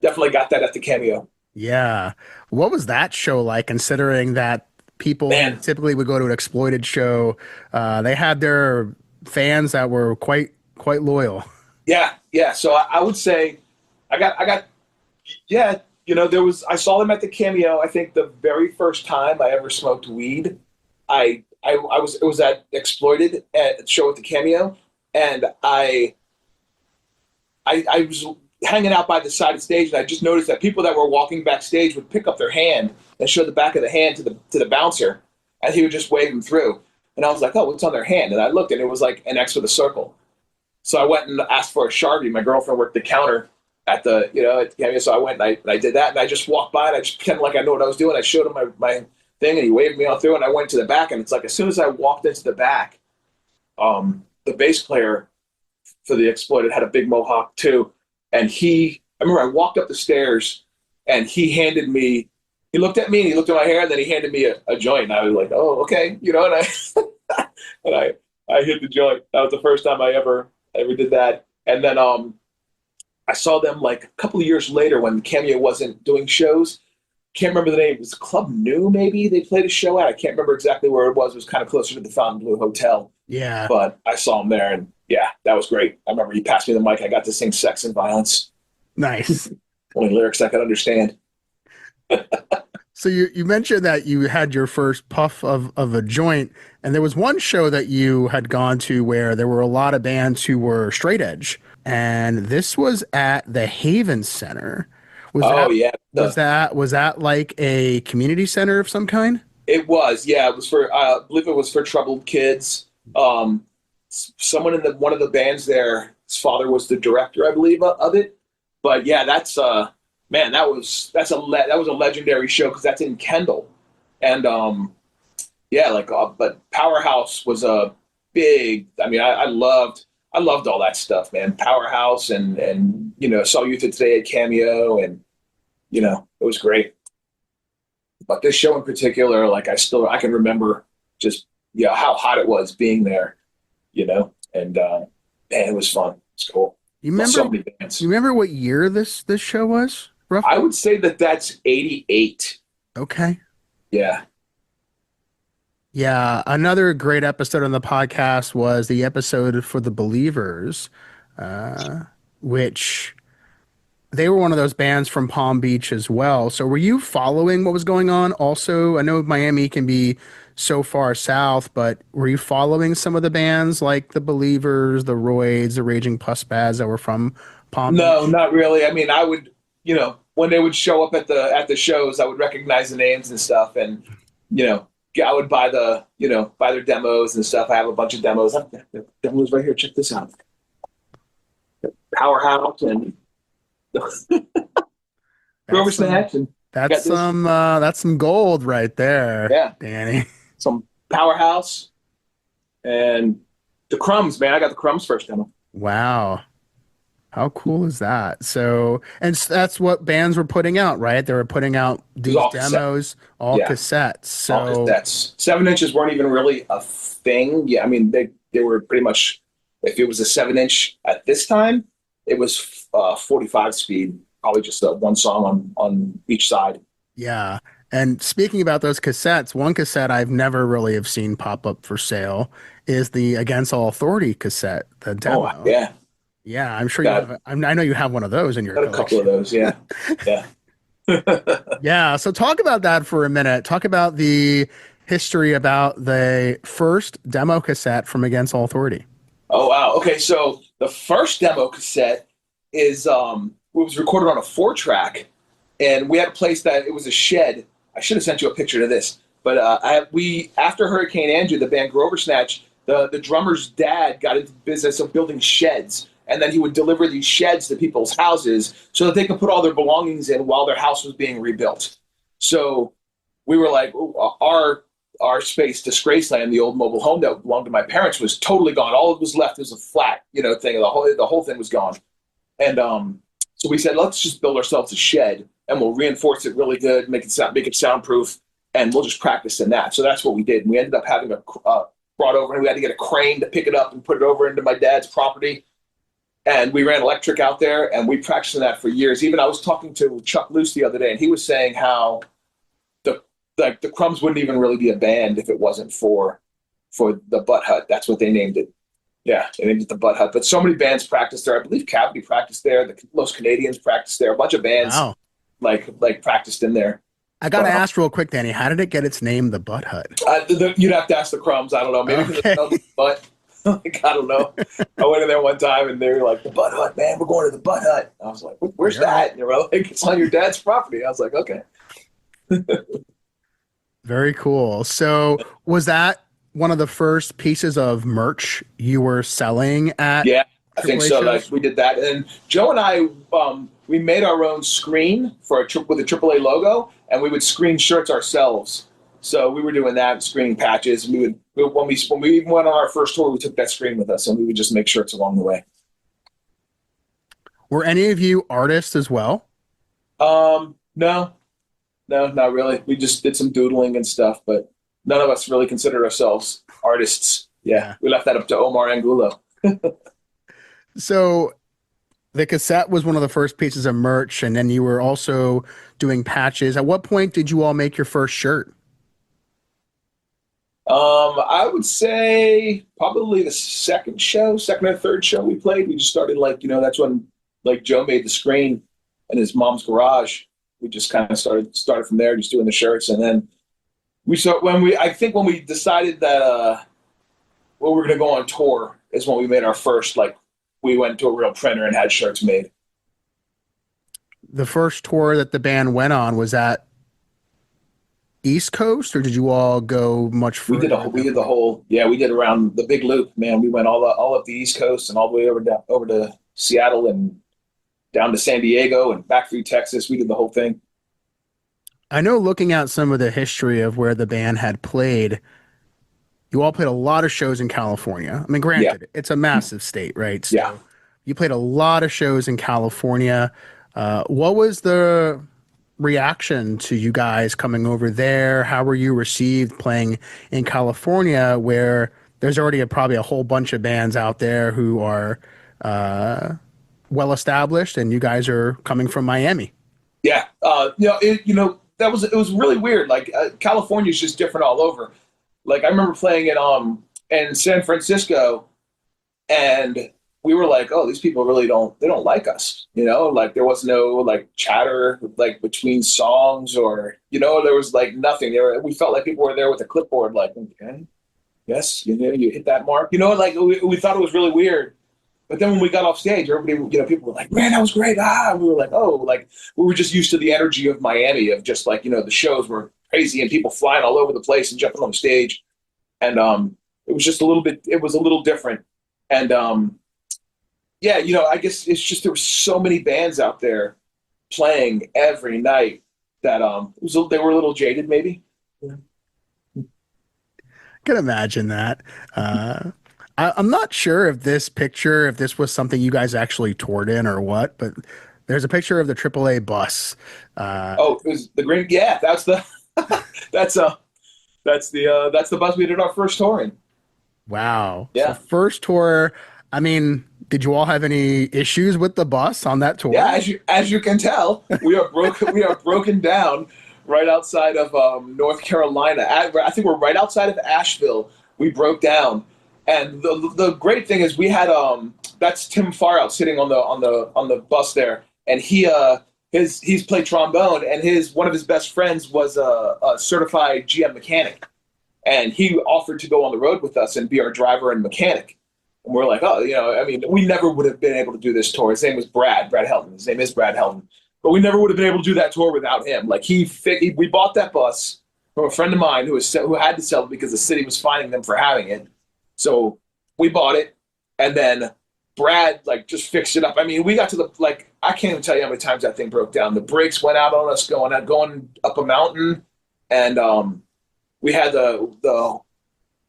S2: Definitely got that at the Cameo.
S1: Yeah. What was that show like, considering that people who
S2: Man,
S1: typically would go to an exploited show, they had their fans that were quite loyal.
S2: yeah. So I would say I got yeah. I saw them at the Cameo. I think the very first time I ever smoked weed, I was it was at Exploited at show at the Cameo, and I was hanging out by the side of the stage, and I just noticed that people that were walking backstage would pick up their hand and show the back of the hand to the bouncer, and he would just wave them through. And I was like, oh, what's on their hand? And I looked, and it was like an X with a circle. So I went and asked for a Sharpie. My girlfriend worked the counter at the Cameo, so I went and I did that, and I just walked by, and I just pretended like I know what I was doing. I showed him my thing, and he waved me on through, and I went to the back, and it's like as soon as I walked into the back, the bass player for the Exploited had a big mohawk too, and I remember I walked up the stairs, and he looked at me, and he looked at my hair, and then he handed me a joint, and I was like, oh, okay, and I and I hit the joint. That was the first time I ever did that. And then I saw them like a couple of years later when Cameo wasn't doing shows. Can't remember the name. It was Club New, maybe they played a show at. I can't remember exactly where it was. It was kind of closer to the Fontainebleau Hotel.
S1: Yeah.
S2: But I saw him there, and yeah, that was great. I remember he passed me the mic. I got to sing Sex and Violence,
S1: Nice.
S2: only lyrics I could understand.
S1: So you mentioned that you had your first puff of a joint, and there was one show that you had gone to where there were a lot of bands who were straight edge, and this was at the Haven Center. Was
S2: Oh
S1: that
S2: yeah,
S1: was that like a community center of some kind?
S2: it was. Yeah, it was for. I believe it was for troubled kids. Someone in one of the bands there, his father was the director, I believe, of it. But yeah, that's man, that was a legendary show because that's in Kendall, and yeah, like but Powerhouse was a big. I mean, I loved all that stuff, man. Powerhouse and saw Youth of Today at Cameo, and it was great. But this show in particular, like I can remember just how hot it was being there, and man, it was fun. It's cool.
S1: You
S2: Saw so
S1: remember
S2: many bands.
S1: you remember what year this show was,
S2: I
S1: roughly?
S2: would say that that's 88.
S1: Okay.
S2: Yeah.
S1: Yeah, another great episode on the podcast was the episode for the Believers, uh, which they were one of those bands from Palm Beach as well. So were you following what was going on also? I know Miami can be so far south, but were you following some of the bands like the Believers, the Roids, the Raging Puss Bads that were from Palm
S2: No,
S1: Beach?
S2: not really. I mean, I would, when they would show up at the shows, I would recognize the names and stuff, and I would buy buy their demos and stuff. I have a bunch of demos. The demos right here. Check this out. Powerhouse and Grover Snatch, and
S1: that's some gold right there.
S2: Yeah,
S1: Danny.
S2: Some Powerhouse and the Crumbs. Man, I got the Crumbs first demo.
S1: Wow. How cool is that? So, and that's what bands were putting out, right? They were putting out these demos, all cassettes. So
S2: all cassettes. 7-inches weren't even really a thing. Yeah, I mean they were pretty much. If it was a 7-inch at this time, it was 45 speed, probably just one song on each side.
S1: Yeah. And speaking about those cassettes, one cassette I've never really have seen pop up for sale is the Against All Authority cassette, the demo.
S2: Oh, yeah.
S1: Yeah, I'm sure you have. I know you have one of those in your collection.
S2: A couple of those, yeah. Yeah.
S1: Yeah, so talk about that for a minute. Talk about the history about the first demo cassette from Against All Authority.
S2: Oh, wow. Okay, so the first demo cassette is it was recorded on a 4-track, and we had a place that it was a shed. I should have sent you a picture of this, but after Hurricane Andrew, the band Grover Snatch, the drummer's dad got into the business of building sheds, and then he would deliver these sheds to people's houses so that they could put all their belongings in while their house was being rebuilt. So we were like, our space, Disgraceland, the old mobile home that belonged to my parents, was totally gone. All that was left was a flat, thing. The whole thing was gone. And so we said, let's just build ourselves a shed, and we'll reinforce it really good, make it soundproof, and we'll just practice in that. So that's what we did. And we ended up having brought over, and we had to get a crane to pick it up and put it over into my dad's property. And we ran electric out there, and we practiced in that for years. Even I was talking to Chuck Luce the other day, and he was saying how the Crumbs wouldn't even really be a band if it wasn't for the Butt Hut. That's what they named it. Yeah, they named it the Butt Hut. But so many bands practiced there. I believe Cavity practiced there. The Los Canadians practiced there. A bunch of bands like practiced in there.
S1: I got to ask real quick, Danny, how did it get its name, the Butt Hut?
S2: You'd have to ask the Crumbs. I don't know. Maybe because it smelled like butt. Like, I don't know. I went in there one time, and they were like, the Butt Hut, man, we're going to the Butt Hut. I was like, where's that? And they were like, it's on your dad's property. I was like, okay.
S1: Very cool. So was that one of the first pieces of merch you were selling at?
S2: Yeah, I think so. Like, we did that. And Joe and I, we made our own screen with a AAA logo, and we would screen shirts ourselves. So we were doing that, screening patches. When we even went on our first tour, we took that screen with us, and we would just make shirts along the way.
S1: Were any of you artists as well?
S2: No, not really. We just did some doodling and stuff, but none of us really considered ourselves artists. Yeah. We left that up to Omar Angulo.
S1: So the cassette was one of the first pieces of merch, and then you were also doing patches. At what point did you all make your first shirt?
S2: I would say probably the second or third show we played. We just started that's when Joe made the screen in his mom's garage. We just kind of started from there, just doing the shirts, and then when we decided that we were going to go on tour is when we made our first, we went to a real printer and had shirts made.
S1: The first tour that the band went on, was that East Coast, or did you all go much further?
S2: We did the whole, we did around the big loop, man. We went all up the East Coast and all the way over to Seattle and down to San Diego and back through Texas. We did the whole thing.
S1: I know, looking at some of the history of where the band had played, you all played a lot of shows in California. I mean, granted, it's a massive state, right? So you played a lot of shows in California. What was the reaction to you guys coming over there? How were you received playing in California, where there's already probably a whole bunch of bands out there who are well established, and you guys are coming from Miami?
S2: Yeah, it was really weird. California is just different all over. I remember playing in San Francisco, and we were like, oh, these people really don't like us. There was no chatter between songs, or there was nothing. We felt like people were there with a clipboard, okay, yes, you hit that mark. We thought it was really weird. But then when we got off stage, everybody, people were like, "Man, that was great!" And we were like, "Oh, like we were just used to the energy of Miami, of just like the shows were crazy and people flying all over the place and jumping on stage, and it was just a little bit, it was a little different, and yeah, I guess it's just there were so many bands out there playing every night that they were a little jaded, maybe. Yeah.
S1: Can imagine that. I'm not sure if this was something you guys actually toured in or what, but there's a picture of the AAA bus.
S2: Oh, it was the green. Yeah, that's the that's the bus we did our first tour in.
S1: Wow. So
S2: Yeah,
S1: first tour. I mean, did you all have any issues with the bus on that tour?
S2: yeah. As you can tell, we are broken. We are broken down right outside of North Carolina. I think we're right outside of Asheville. We broke down, and the great thing is we had that's Tim Farout sitting on the bus there, and he's played trombone, and one of his best friends was a certified GM mechanic, and he offered to go on the road with us and be our driver and mechanic. And we're like, oh, I mean, we never would have been able to do this tour. His name was Brad Helton. His name is Brad Helton. But we never would have been able to do that tour without him. Like we bought that bus from a friend of mine who had to sell it because the city was fining them for having it. So we bought it, and then Brad just fixed it up. I mean, we got to I can't even tell you how many times that thing broke down. The brakes went out on us going up a mountain, and we had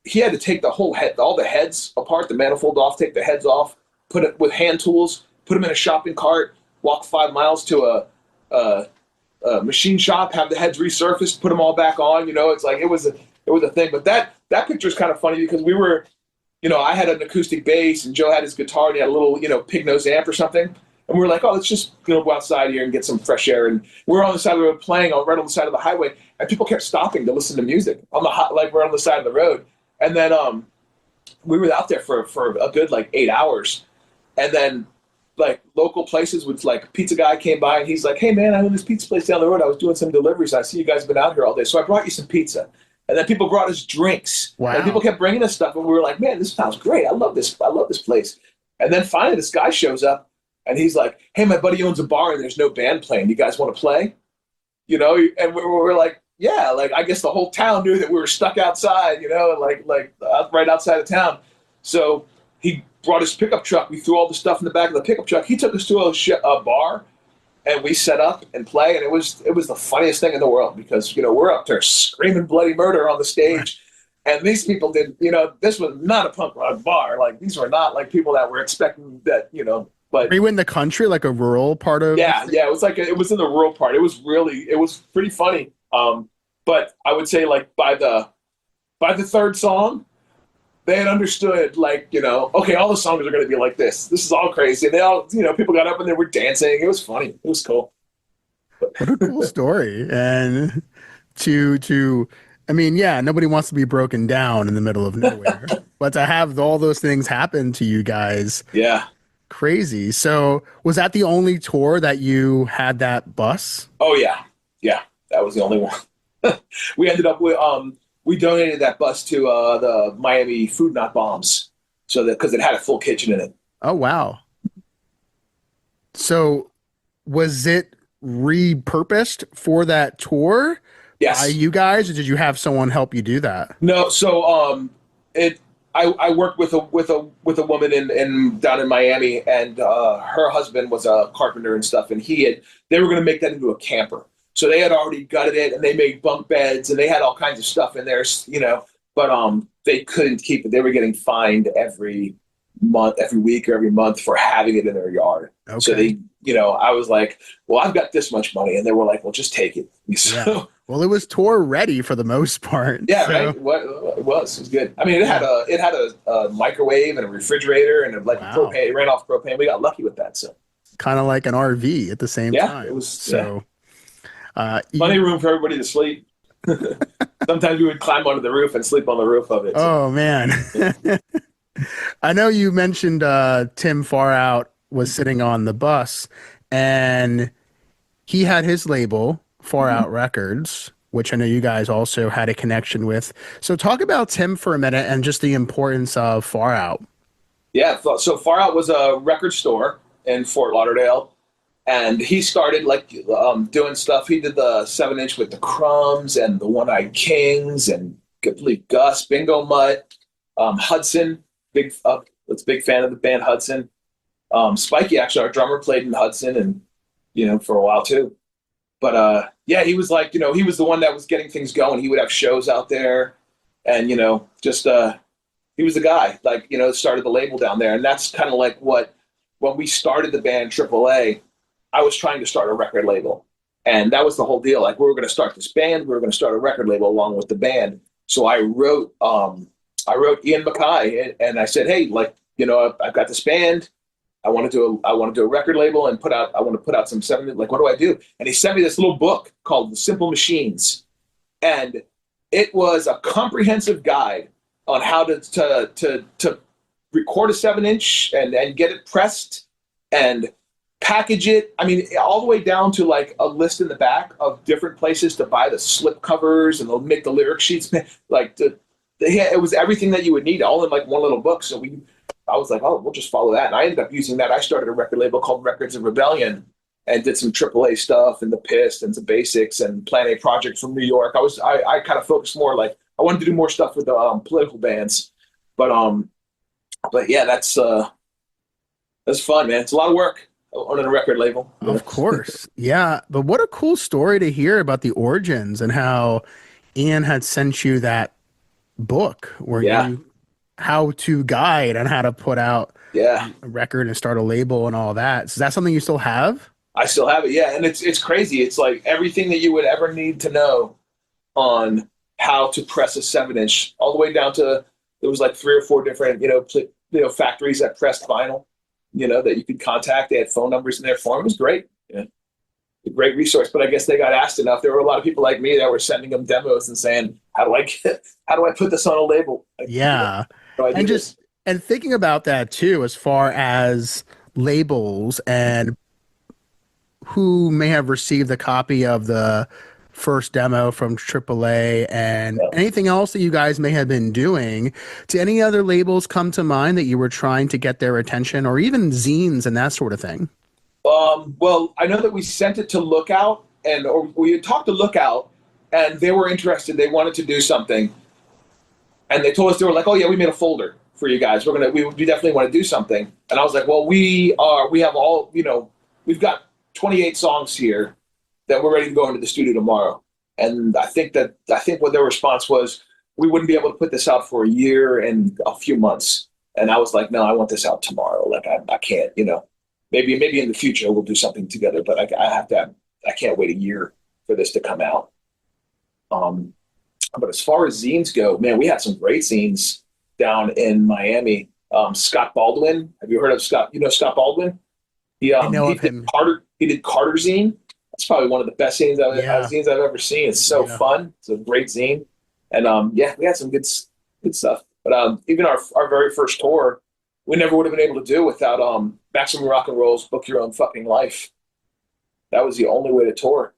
S2: he had to take all the heads apart, the manifold off, take the heads off, put it with hand tools, put them in a shopping cart, walk 5 miles to a machine shop, have the heads resurfaced, put them all back on. It's like it was a thing. But that picture is kind of funny because we were, I had an acoustic bass and Joe had his guitar and he had a little, pig nose amp or something. And we were like, oh, let's just go outside here and get some fresh air. And we're on the side of the road playing right on the side of the highway, and people kept stopping to listen to music we're on the side of the road. And then we were out there for a good 8 hours, and then local places with pizza guy came by and he's like, hey man, I own this pizza place down the road. I was doing some deliveries. I see you guys have been out here all day, so I brought you some pizza. And then people brought us drinks.
S1: Wow.
S2: And people kept bringing us stuff, and we were like, man, this sounds great. I love this place. And then finally this guy shows up and he's like, hey, my buddy owns a bar and there's no band playing. You guys want to play? And we're like, yeah, I guess the whole town knew that we were stuck outside, right outside of town. So he brought his pickup truck. We threw all the stuff in the back of the pickup truck. He took us to a bar, and we set up and play. And it was the funniest thing in the world because we're up there screaming bloody murder on the stage, and these people did. This was not a punk rock bar. These were not people that were expecting that. But
S1: were you in the country, a rural part of?
S2: Yeah. It was it was in the rural part. It was pretty funny. But I would say by the third song, they had understood okay, all the songs are going to be like this. This is all crazy. And they all, people got up and they were dancing. It was funny. It was cool.
S1: What a cool story. And I mean, yeah, nobody wants to be broken down in the middle of nowhere, but to have all those things happen to you guys.
S2: Yeah.
S1: Crazy. So was that the only tour that you had that bus?
S2: Oh yeah. Yeah. That was the only one. We ended up with, we donated that bus to the Miami Food Not Bombs, because it had a full kitchen in it.
S1: Oh wow! So was it repurposed for that tour?
S2: Yes.
S1: By you guys, or did you have someone help you do that?
S2: No. So I worked with a woman in down in Miami, and her husband was a carpenter and stuff, and they were going to make that into a camper. So they had already gutted it, and they made bunk beds, and they had all kinds of stuff in there, but they couldn't keep it. They were getting fined every week or every month for having it in their yard. Okay. So they, I was like, well, I've got this much money, and they were like, well, just take it. So,
S1: yeah. Well, it was tour ready for the most part.
S2: Yeah, so. Right. It was good. I mean, it had a microwave and a refrigerator and wow. Propane. It ran off propane. We got lucky with that. So
S1: kind of like an RV at the same time.
S2: Yeah, it was
S1: so. Yeah.
S2: Plenty of room for everybody to sleep. Sometimes we would climb onto the roof and sleep on the roof of it.
S1: Oh man. I know you mentioned Tim Farout was sitting on the bus, and he had his label, Farout Records, which I know you guys also had a connection with. So talk about Tim for a minute and just the importance of Farout.
S2: Yeah, so Far Out was a record store in Fort Lauderdale, and he started like doing stuff. He did the 7-inch with the Crumbs and the One Eyed Kings and Complete Gus, Bingo Mutt, Hudson, was a big fan of the band Hudson. Spiky, actually, our drummer, played in Hudson, and for a while too. But yeah, he was like, he was the one that was getting things going. He would have shows out there, and just he was the guy, like, started the label down there. And that's kind of like when we started the band AAA, I was trying to start a record label. And that was the whole deal. Like, we were going to start this band, we were going to start a record label along with the band. So I wrote Ian MacKaye, and I said, hey, like, I've got this band. I want to do a record label and I want to put out some 7, like, what do I do? And he sent me this little book called The Simple Machines. And it was a comprehensive guide on how to record a 7-inch and get it pressed and package it. I mean, all the way down to like a list in the back of different places to buy the slip covers, and they'll make the lyric sheets. Like, it was everything that you would need, all in like one little book. So I was like, oh, we'll just follow that. And I ended up using that. I started a record label called Records of Rebellion and did some AAA stuff and the Pistons, the Basics, and Plan A Project from New York. I kind of focused more, like, I wanted to do more stuff with the political bands. But yeah, that's fun, man. It's a lot of work owning a record label.
S1: Of course. Yeah. But what a cool story to hear about the origins and how Ian had sent you that book where how to guide and how to put out a record and start a label and all that. Is that something you still have?
S2: I still have it. Yeah. And it's crazy. It's like everything that you would ever need to know on how to press a 7-inch, all the way down to, there was like 3 or 4 different, factories that pressed vinyl, that you could contact. They had phone numbers in there for them. It was great. Yeah. A great resource. But I guess they got asked enough. There were a lot of people like me that were sending them demos and saying, how do I put this on a label? Like,
S1: yeah. And thinking about that too, as far as labels and who may have received a copy of the first demo from AAA and anything else that you guys may have been doing, do any other labels come to mind that you were trying to get their attention, or even zines and that sort of thing?
S2: Well, I know that we sent it to Lookout, or we had talked to Lookout, and they were interested. They wanted to do something, and they told us, they were like, "Oh yeah, we made a folder for you guys. We definitely want to do something." And I was like, "Well, we have all, we've got 28 songs here that we're ready to go into the studio tomorrow." And I think what their response was, we wouldn't be able to put this out for a year and a few months. And I was like, no, I want this out tomorrow. Like, I can't, maybe in the future we'll do something together, but I can't wait a year for this to come out. But as far as zines go, man, we had some great zines down in Miami. Scott Baldwin, have you heard of Scott? Scott Baldwin?
S1: I know of him.
S2: He did Carter Zine. That's probably one of the best zines I've ever seen. It's so fun. It's a great zine. And we had some good stuff. But even our very first tour, we never would have been able to do without Maximum Rock and Roll's Book Your Own Fucking Life. That was the only way to tour.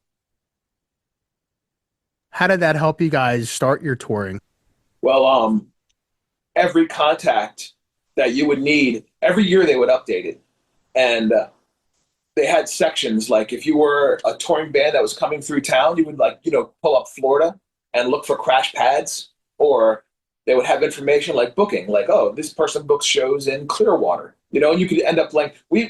S1: How did that help you guys start your touring?
S2: Well, every contact that you would need, every year they would update it. And they had sections, like if you were a touring band that was coming through town, you would pull up Florida and look for crash pads, or they would have information like booking, like, oh, this person books shows in Clearwater, and you could end up like, we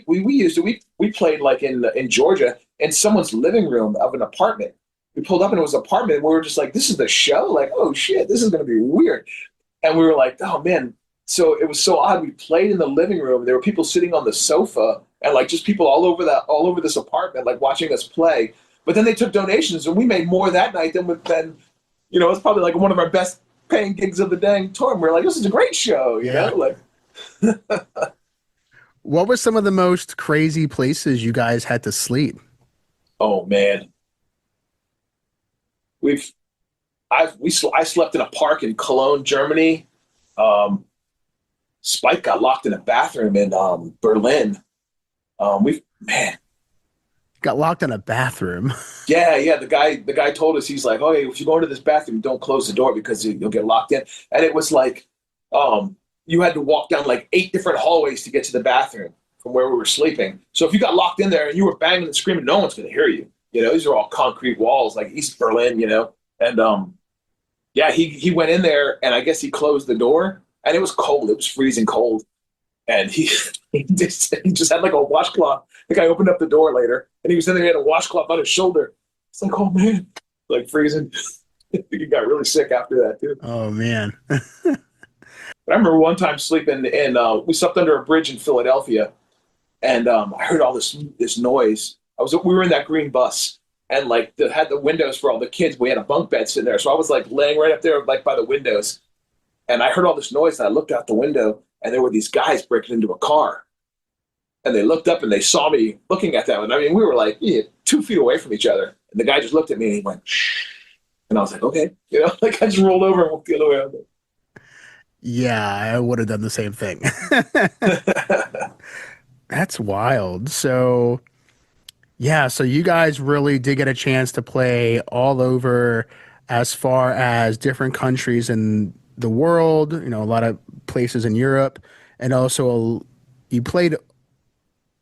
S2: played like in Georgia in someone's living room of an apartment. We pulled up and it was an apartment, and we were just like, this is the show? Like, oh shit, this is going to be weird. And we were like, oh man. So it was so odd. We played in the living room. There were people sitting on the sofa, and like just people all over this apartment, like watching us play. But then they took donations, and we made more that night than it was probably like one of our best paying gigs of the dang tour. And we're like, this is a great show, you know? Like,
S1: what were some of the most crazy places you guys had to sleep?
S2: Oh man, I slept in a park in Cologne, Germany. Spike got locked in a bathroom in Berlin.
S1: Got locked in a bathroom.
S2: Yeah. The guy told us, he's like, oh, hey, if you go into this bathroom, don't close the door because you'll get locked in. And it was like, you had to walk down like 8 different hallways to get to the bathroom from where we were sleeping. So if you got locked in there and you were banging and screaming, no one's going to hear you. You know, these are all concrete walls like East Berlin, you know. And yeah, he went in there and I guess he closed the door and it was cold. It was freezing cold. And he just had like a washcloth. The guy opened up the door later and he was in there, he had a washcloth on his shoulder. It's like, oh man, like freezing. He got really sick after that too.
S1: Oh man.
S2: But I remember one time sleeping in, we slept under a bridge in Philadelphia, and I heard all this noise. We were in that green bus, and like had the windows for all the kids. We had a bunk bed sitting there, so I was like laying right up there, like by the windows, and I heard all this noise. And I looked out the window, and there were these guys breaking into a car, and they looked up and they saw me looking at them. And I mean, we were like 2 feet away from each other, and the guy just looked at me and he went, "Shh," and I was like, okay, you know, like I just rolled over and walked the other way out there.
S1: Yeah, I would have done the same thing. That's wild. So, yeah, so you guys really did get a chance to play all over as far as different countries in the world, you know, a lot of places in Europe, and also you played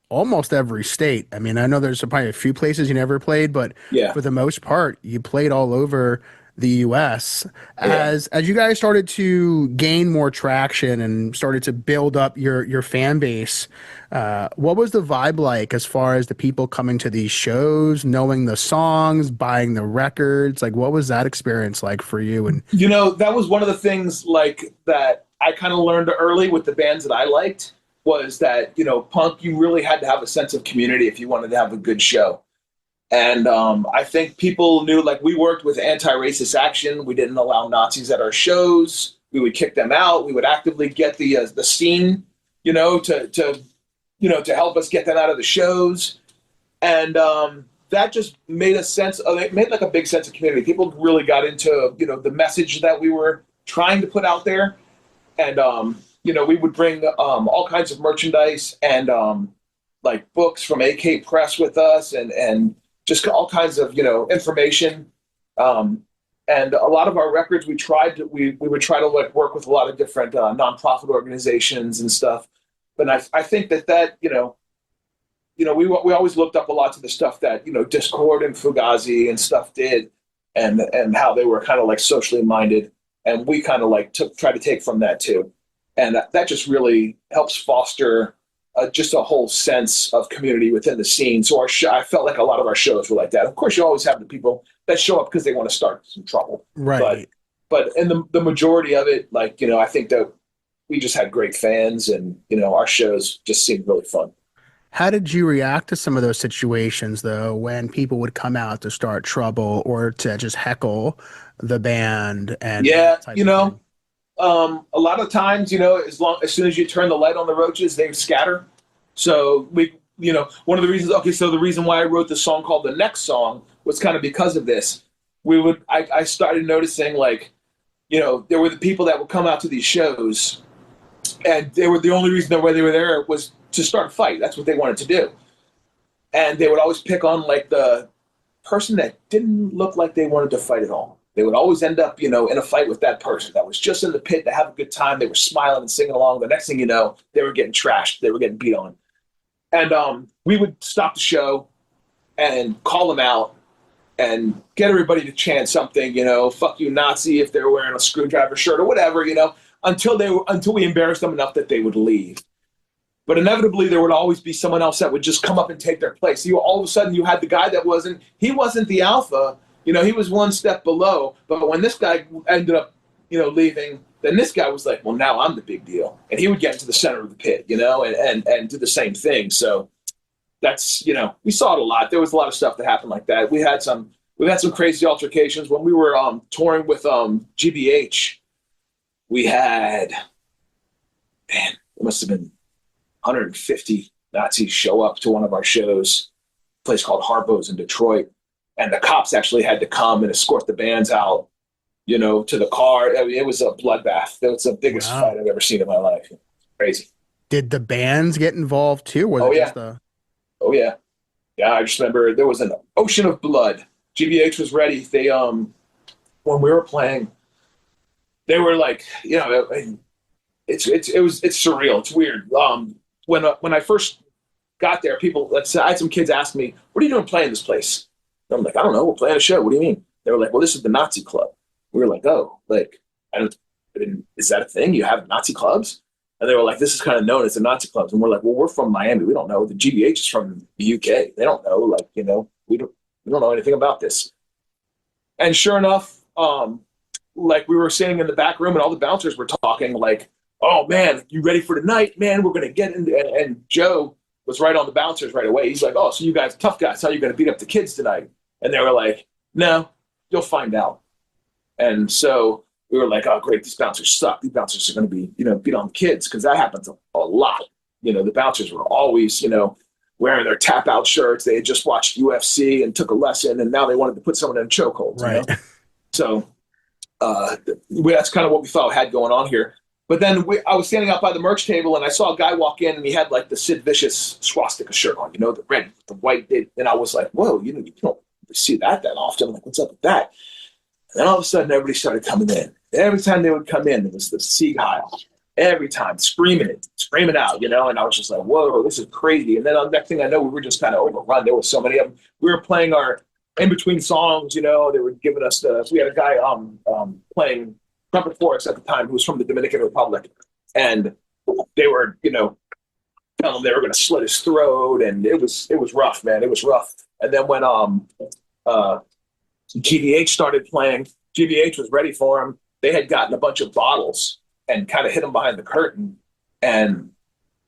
S1: almost every state. I mean, I know there's probably a few places you never played, but
S2: Yeah.
S1: for the most part, you played all over the US.
S2: Yeah.
S1: As you guys started to gain more traction and started to build up your fan base, what was the vibe like as far as the people coming to these shows, knowing the songs, buying the records? Like, what was that experience like for you? And
S2: You know, that was one of the things like that I kind of learned early with the bands that I liked was that, you know, punk, you really had to have a sense of community if you wanted to have a good show. And I think people knew, like, we worked with anti-racist action. We didn't allow Nazis at our shows. We would kick them out. We would actively get the scene, you know, to help us get them out of the shows. And that just made it made like a big sense of community. People really got into, you know, the message that we were trying to put out there. And, you know, we would bring all kinds of merchandise and like books from AK Press with us and just all kinds of, you know, information. And a lot of our records, we would try to like work with a lot of different nonprofit organizations and stuff. But I think that, you know, we always looked up a lot to the stuff that, you know, Discord and Fugazi and stuff did and how they were kind of like socially minded. And we kind of like try to take from that too. And that just really helps foster just a whole sense of community within the scene. So I felt like a lot of our shows were like that. Of course, you always have the people that show up because they want to start some trouble.
S1: right.
S2: But in the majority of it, like, you know, I think that we just had great fans and, you know, our shows just seemed really fun.
S1: How did you react to some of those situations, though, when people would come out to start trouble or to just heckle the band? And
S2: Yeah,
S1: that type
S2: you
S1: of
S2: know,
S1: thing?
S2: a lot of times, you know, as soon as you turn the light on the roaches, they scatter. So you know, one of the reasons. Okay, so the reason why I wrote the song called "The Next Song" was kind of because of this. I started noticing, like, you know, there were the people that would come out to these shows, and they were the only reason that why they were there was to start a fight. That's what they wanted to do, and they would always pick on like the person that didn't look like they wanted to fight at all. They would always end up, you know, in a fight with that person that was just in the pit to have a good time. They were smiling and singing along. The next thing you know, they were getting trashed. They were getting beat on. And we would stop the show and call them out and get everybody to chant something, you know, fuck you, Nazi, if they were wearing a screwdriver shirt or whatever, you know, until we embarrassed them enough that they would leave. But inevitably, there would always be someone else that would just come up and take their place. All of a sudden, you had the guy that wasn't the alpha. You know, he was one step below. But when this guy ended up, you know, leaving, then this guy was like, well, now I'm the big deal. And he would get into the center of the pit, you know, and do the same thing. So that's, you know, we saw it a lot. There was a lot of stuff that happened like that. We've had some crazy altercations. When we were touring with GBH, we had, man, it must have been 150 Nazis show up to one of our shows, a place called Harbos in Detroit. And the cops actually had to come and escort the bands out, you know, to the car. I mean, it was a bloodbath. It was the biggest fight I've ever seen in my life. Crazy.
S1: Did the bands get involved too?
S2: Oh, yeah. Oh, yeah. Yeah, I just remember there was an ocean of blood. GBH was ready. They, when we were playing, they were like, you know, it's surreal. It's weird. When I first got there, I had some kids ask me, "What are you doing playing this place?" And I'm like, "I don't know. We're playing a show. What do you mean?" They were like, "Well, this is the Nazi club." We were like, "Oh, like, is that a thing? You have Nazi clubs?" And they were like, "This is kind of known as the Nazi clubs." And we're like, "Well, we're from Miami. We don't know. The GBH is from the UK. They don't know. Like, we don't know anything about this." And sure enough, like we were sitting in the back room and all the bouncers were talking like, "Oh man, you ready for tonight, man? We're gonna get into." And Joe was right on the bouncers right away. He's like, "Oh, so you guys tough guys? How are you gonna beat up the kids tonight?" And they were like, "No, you'll find out." And so we were like, "Oh, great, these bouncers suck. These bouncers are going to be, beat on the kids," because that happens a lot. The bouncers were always, wearing their tap out shirts. They had just watched UFC and took a lesson, and now they wanted to put someone in a chokehold.
S1: Right.
S2: So that's kind of what we thought had going on here. But then I was standing out by the merch table, and I saw a guy walk in, and he had like the Sid Vicious swastika shirt on, the red, the white. And I was like, "Whoa, you don't see that often." I'm like, "What's up with that?" And then all of a sudden, everybody started coming in. Every time they would come in, it was the Sieg Heil. Every time, screaming out, and I was just like, "Whoa, this is crazy." And then the next thing I know, we were just kind of overrun. There were so many of them. We were playing our in-between songs, they were giving us we had a guy playing trumpet for us at the time who was from the Dominican Republic. And they were, telling him they were going to slit his throat. And it was rough, man. It was rough. And then when GBH started playing, GBH was ready for him. They had gotten a bunch of bottles and kind of hid him behind the curtain. And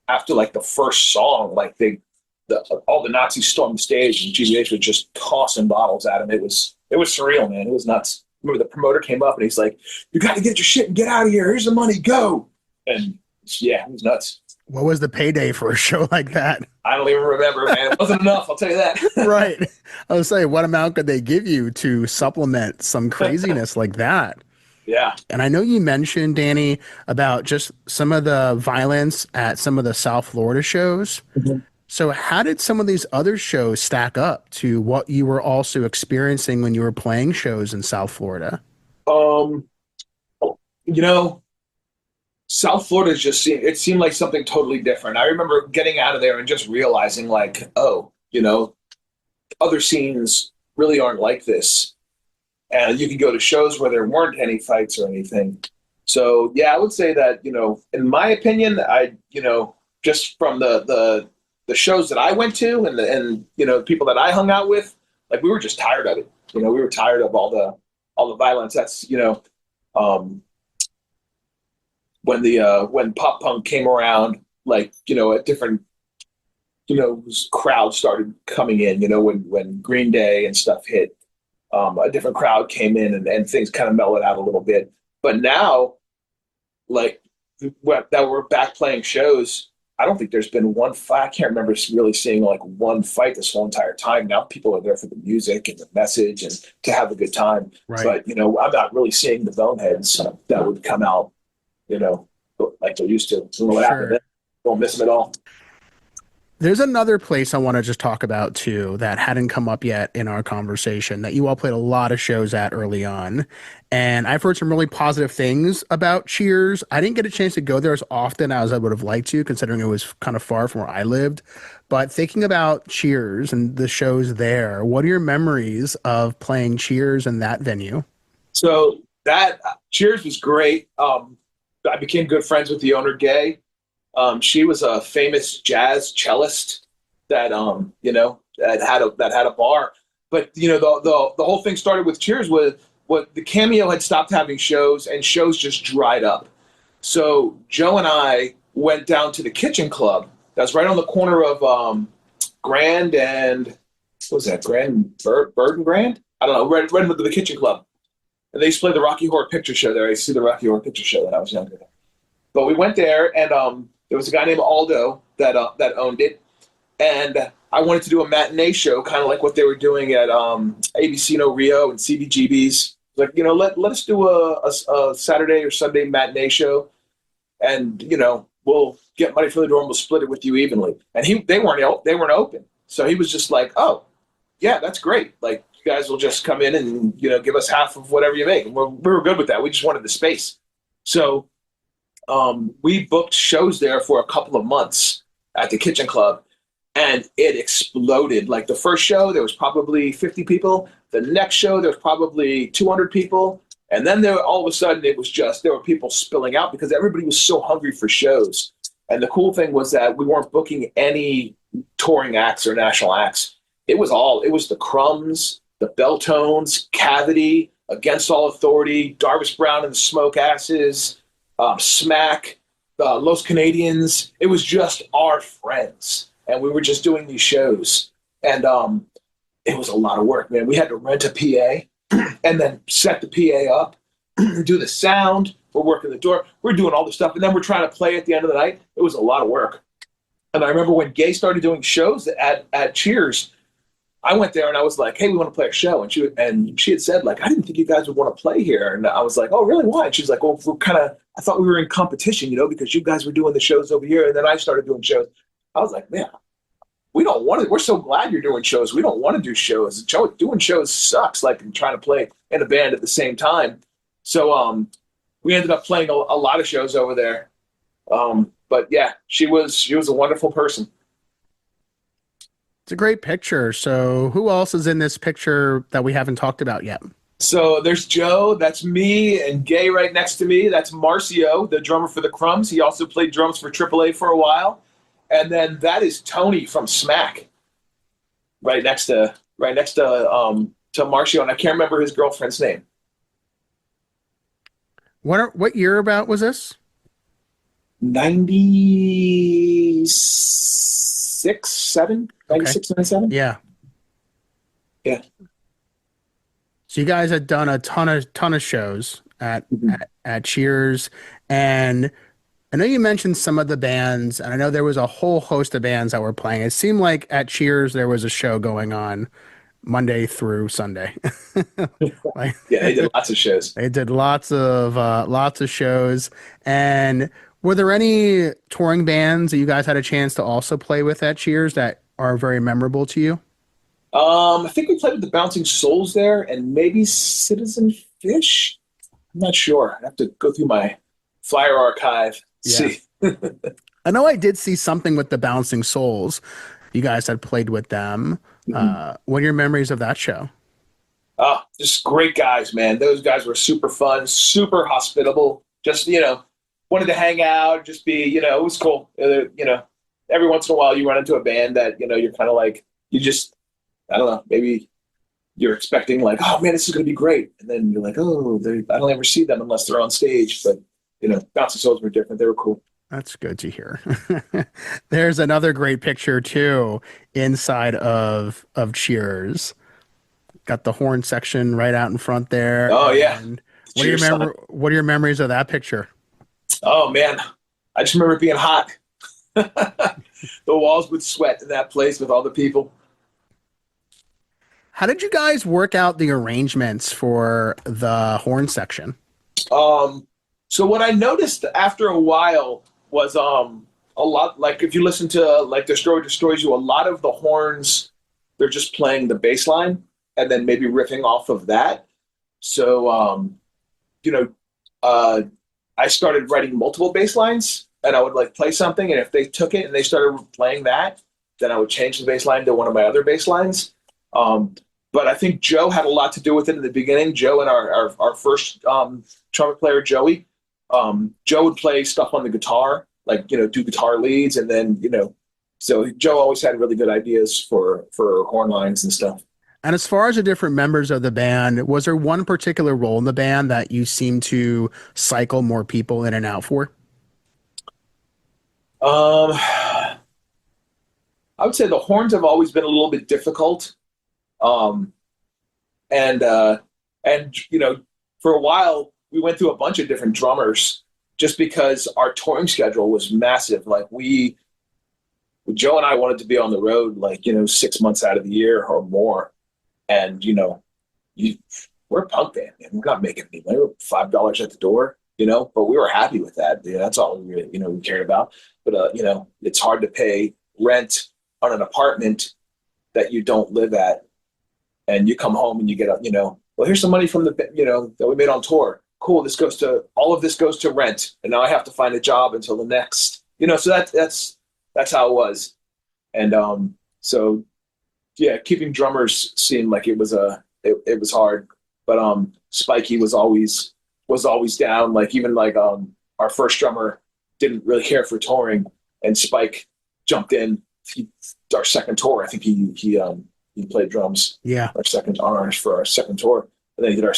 S2: after like the first song, like all the Nazis stormed the stage and GBH was just tossing bottles at him. It was surreal, man. It was nuts. Remember the promoter came up and he's like, "You got to get your shit and get out of here. Here's the money. Go." And yeah, it was nuts.
S1: What was the payday for a show like that?
S2: I don't even remember, man. It wasn't enough. I'll tell you that.
S1: Right. I was saying, what amount could they give you to supplement some craziness like that?
S2: Yeah.
S1: And I know you mentioned, Danny, about just some of the violence at some of the South Florida shows. Mm-hmm. So how did some of these other shows stack up to what you were also experiencing when you were playing shows in South Florida?
S2: South Florida seemed like something totally different. I remember getting out of there and just realizing like, oh, other scenes really aren't like this. And you could go to shows where there weren't any fights or anything. So yeah, I would say that, in my opinion, just from the shows that I went to and the people that I hung out with, like we were just tired of it. We were tired of all the violence. That's, when pop punk came around, like, a different, crowd started coming in, when Green Day and stuff hit, a different crowd came in and things kind of mellowed out a little bit. But now, like that we're back playing shows, I don't think there's been one fight. I can't remember really seeing like one fight this whole entire time. Now people are there for the music and the message and to have a good time.
S1: Right.
S2: But, I'm not really seeing the boneheads that would come out, like they used to.
S1: Sure.
S2: Don't miss them at all.
S1: There's another place I want to just talk about too that hadn't come up yet in our conversation that you all played a lot of shows at early on. And I've heard some really positive things about Cheers. I didn't get a chance to go there as often as I would have liked to, considering it was kind of far from where I lived. But thinking about Cheers and the shows there, what are your memories of playing Cheers in that venue?
S2: So that Cheers was great. I became good friends with the owner, Gay. She was a famous jazz cellist that that had a bar. But the whole thing started with Cheers with what the Cameo had stopped having shows and shows just dried up. So Joe and I went down to the Kitchen Club. That's right on the corner of Grand and what was that? Bird and Grand? I don't know. Right with the Kitchen Club. And they used to play the Rocky Horror Picture Show there. I used to see the Rocky Horror Picture Show when I was younger. But we went there, and there was a guy named Aldo that owned it, and I wanted to do a matinee show, kind of like what they were doing at ABC No Rio and CBGB's. Like, let us do a Saturday or Sunday matinee show, and we'll get money for the door and we'll split it with you evenly. And they weren't open, so he was just like, "Oh, yeah, that's great. Like, you guys will just come in and give us half of whatever you make." And we were good with that. We just wanted the space. So we booked shows there for a couple of months at the Kitchen Club, and it exploded. Like the first show, there was probably 50 people. The next show, there was probably 200 people. And then all of a sudden, it was just, there were people spilling out because everybody was so hungry for shows. And the cool thing was that we weren't booking any touring acts or national acts. It was the Crumbs, the Belltones, Cavity, Against All Authority, Darvis Brown and the Smoke Asses, Smack, Los Canadians. It was just our friends. And we were just doing these shows. And it was a lot of work, man. We had to rent a PA and then set the PA up, do the sound. We're working the door. We're doing all this stuff. And then we're trying to play at the end of the night. It was a lot of work. And I remember when Gay started doing shows at Cheers, I went there and I was like, hey, we want to play a show. And she had said, like, I didn't think you guys would want to play here. And I was like, oh, really? Why? And she's like, well, I thought we were in competition, because you guys were doing the shows over here. And then I started doing shows. I was like, man, we don't want to. We're so glad you're doing shows. We don't want to do shows. Doing shows sucks, like trying to play in a band at the same time. So we ended up playing a lot of shows over there. But yeah, she was a wonderful person.
S1: It's a great picture. So who else is in this picture that we haven't talked about yet?
S2: So there's Joe, that's me, and Gay right next to me. That's Marcio, the drummer for the Crumbs. He also played drums for AAA for a while. And then that is Tony from Smack, right next to Marcio, and I can't remember his girlfriend's name.
S1: What year about was this?
S2: 96, 7? 96, 97?
S1: Yeah.
S2: Yeah.
S1: So you guys had done a ton of shows at Cheers, and I know you mentioned some of the bands, and I know there was a whole host of bands that were playing. It seemed like at Cheers there was a show going on Monday through Sunday.
S2: Yeah, they did lots of shows.
S1: They did lots of shows. And were there any touring bands that you guys had a chance to also play with at Cheers that are very memorable to you?
S2: I think we played with the Bouncing Souls there, and maybe Citizen Fish. I'm not sure. I have to go through my flyer archive.
S1: Yeah.
S2: See.
S1: I know I did see something with the Bouncing Souls. You guys had played with them. What are your memories of that show?
S2: Oh, just great guys, man. Those guys were super fun, super hospitable. Just, wanted to hang out, just be, it was cool. Every once in a while you run into a band that, you're kind of like, I don't know, maybe you're expecting like, oh man, this is going to be great. And then you're like, oh, I don't ever see them unless they're on stage. But, Bouncing Souls were different. They were cool.
S1: That's good to hear. There's another great picture too inside of Cheers. Got the horn section right out in front there.
S2: Oh yeah.
S1: And what are your memories of that picture?
S2: Oh man, I just remember it being hot. The walls would sweat in that place with all the people.
S1: How did you guys work out the arrangements for the horn section?
S2: So what I noticed after a while was a lot, like if you listen to like Destroys You, a lot of the horns, they're just playing the bass line and then maybe riffing off of that. So I started writing multiple bass lines, and I would like play something, and if they took it and they started playing that, then I would change the bass line to one of my other bass lines. But I think Joe had a lot to do with it in the beginning. Joe and our first trumpet player, Joey, Joe would play stuff on the guitar, like, do guitar leads. And then, so Joe always had really good ideas for horn lines and stuff.
S1: And as far as the different members of the band, was there one particular role in the band that you seem to cycle more people in and out for?
S2: I would say the horns have always been a little bit difficult. And for a while we went through a bunch of different drummers just because our touring schedule was massive. Like Joe and I wanted to be on the road, 6 months out of the year or more. And, we're a punk band, man. We're not making any money. We're $5 at the door, but we were happy with that. That's all we really, we cared about. But, it's hard to pay rent on an apartment that you don't live at. And you come home and you get, well, here's some money from that we made on tour. cool, all of this goes to rent, and now I have to find a job until the next, so that's how it was. And so yeah, keeping drummers seemed like it was hard, but Spikey was always down. Like even like our first drummer didn't really care for touring, and Spike jumped in. Our second tour, I think he played drums.
S1: Yeah,
S2: for our second tour, and then he did our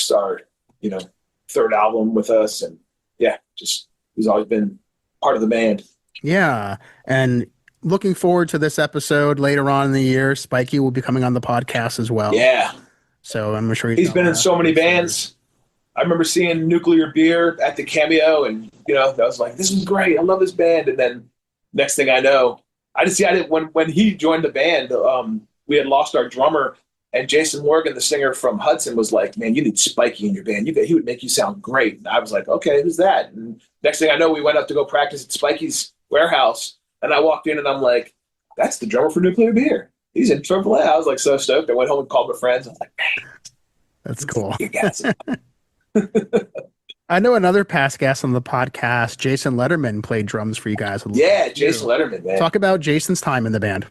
S2: third album with us, and yeah, just he's always been part of the band.
S1: Yeah, and looking forward to this episode later on in the year. Spikey will be coming on the podcast as well.
S2: Yeah,
S1: so I'm sure
S2: he's been in so many bands. I remember seeing Nuclear Beer at the Cameo, and I was like, "This is great! I love this band." And then next thing I know, when he joined the band, we had lost our drummer, and Jason Morgan, the singer from Hudson, was like, "Man, you need Spikey in your band. He would make you sound great." And I was like, "Okay, who's that?" And next thing I know, we went up to go practice at Spikey's warehouse, and I walked in, and I'm like, "That's the drummer for Nuclear Beer. He's in AAA." I was like so stoked. I went home and called my friends. I was like, "Man,
S1: that's cool."
S2: You guys.
S1: I know another past guest on the podcast, Jason Letterman, played drums for you guys.
S2: Yeah, Jason Letterman, man.
S1: Talk about Jason's time in the band.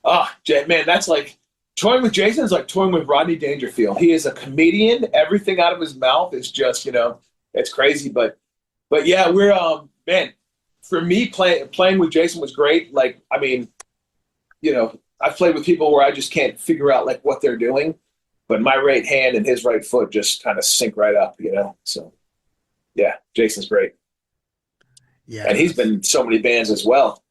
S2: Oh, man, that's like touring with Jason is like touring with Rodney Dangerfield. He is a comedian. Everything out of his mouth is just, it's crazy. But yeah, we're man. For me, playing with Jason was great. Like, I mean, I've played with people where I just can't figure out like what they're doing, but my right hand and his right foot just kind of sync right up, So, yeah, Jason's great. Yeah, and he's been in so many bands as well.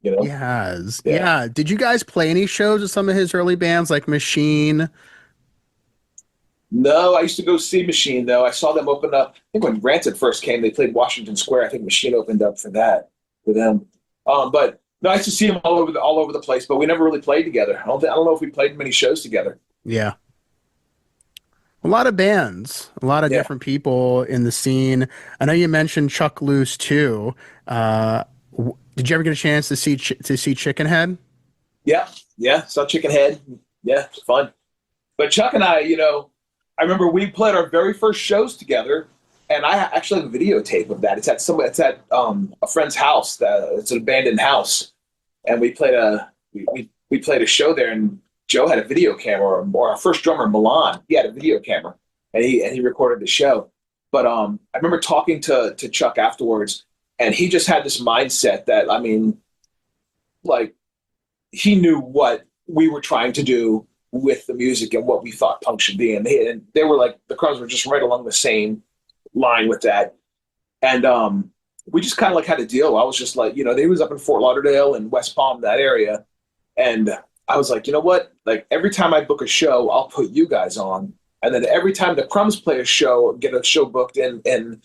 S1: He has. Yeah. Did you guys play any shows with some of his early bands like Machine?
S2: No, I used to go see Machine though. I saw them open up. I think when Rancid first came, they played Washington Square. I think Machine opened up for them. But no, I used to see them all over the place, but we never really played together. I don't know if we played many shows together.
S1: Yeah. A lot of bands, a lot of different people in the scene. I know you mentioned Chuck Loose too. Did you ever get a chance to see Chickenhead? Yeah, saw Chickenhead. Yeah, it's fun. But Chuck and I, I remember we played our very first shows together, and I actually have a videotape of that. It's at a friend's house. It's an abandoned house, and we played we played a show there, and Joe had a video camera, or our first drummer Milan, he had a video camera, and he recorded the show. But I remember talking to Chuck afterwards, and he just had this mindset that, I mean, like, he knew what we were trying to do with the music and what we thought punk should be. And they were like, the Crumbs were just right along the same line with that. And we just kind of like had a deal. I was just like, they was up in Fort Lauderdale and West Palm, that area. And I was like, you know what? Like, every time I book a show, I'll put you guys on. And then every time the Crumbs play a show, get a show booked in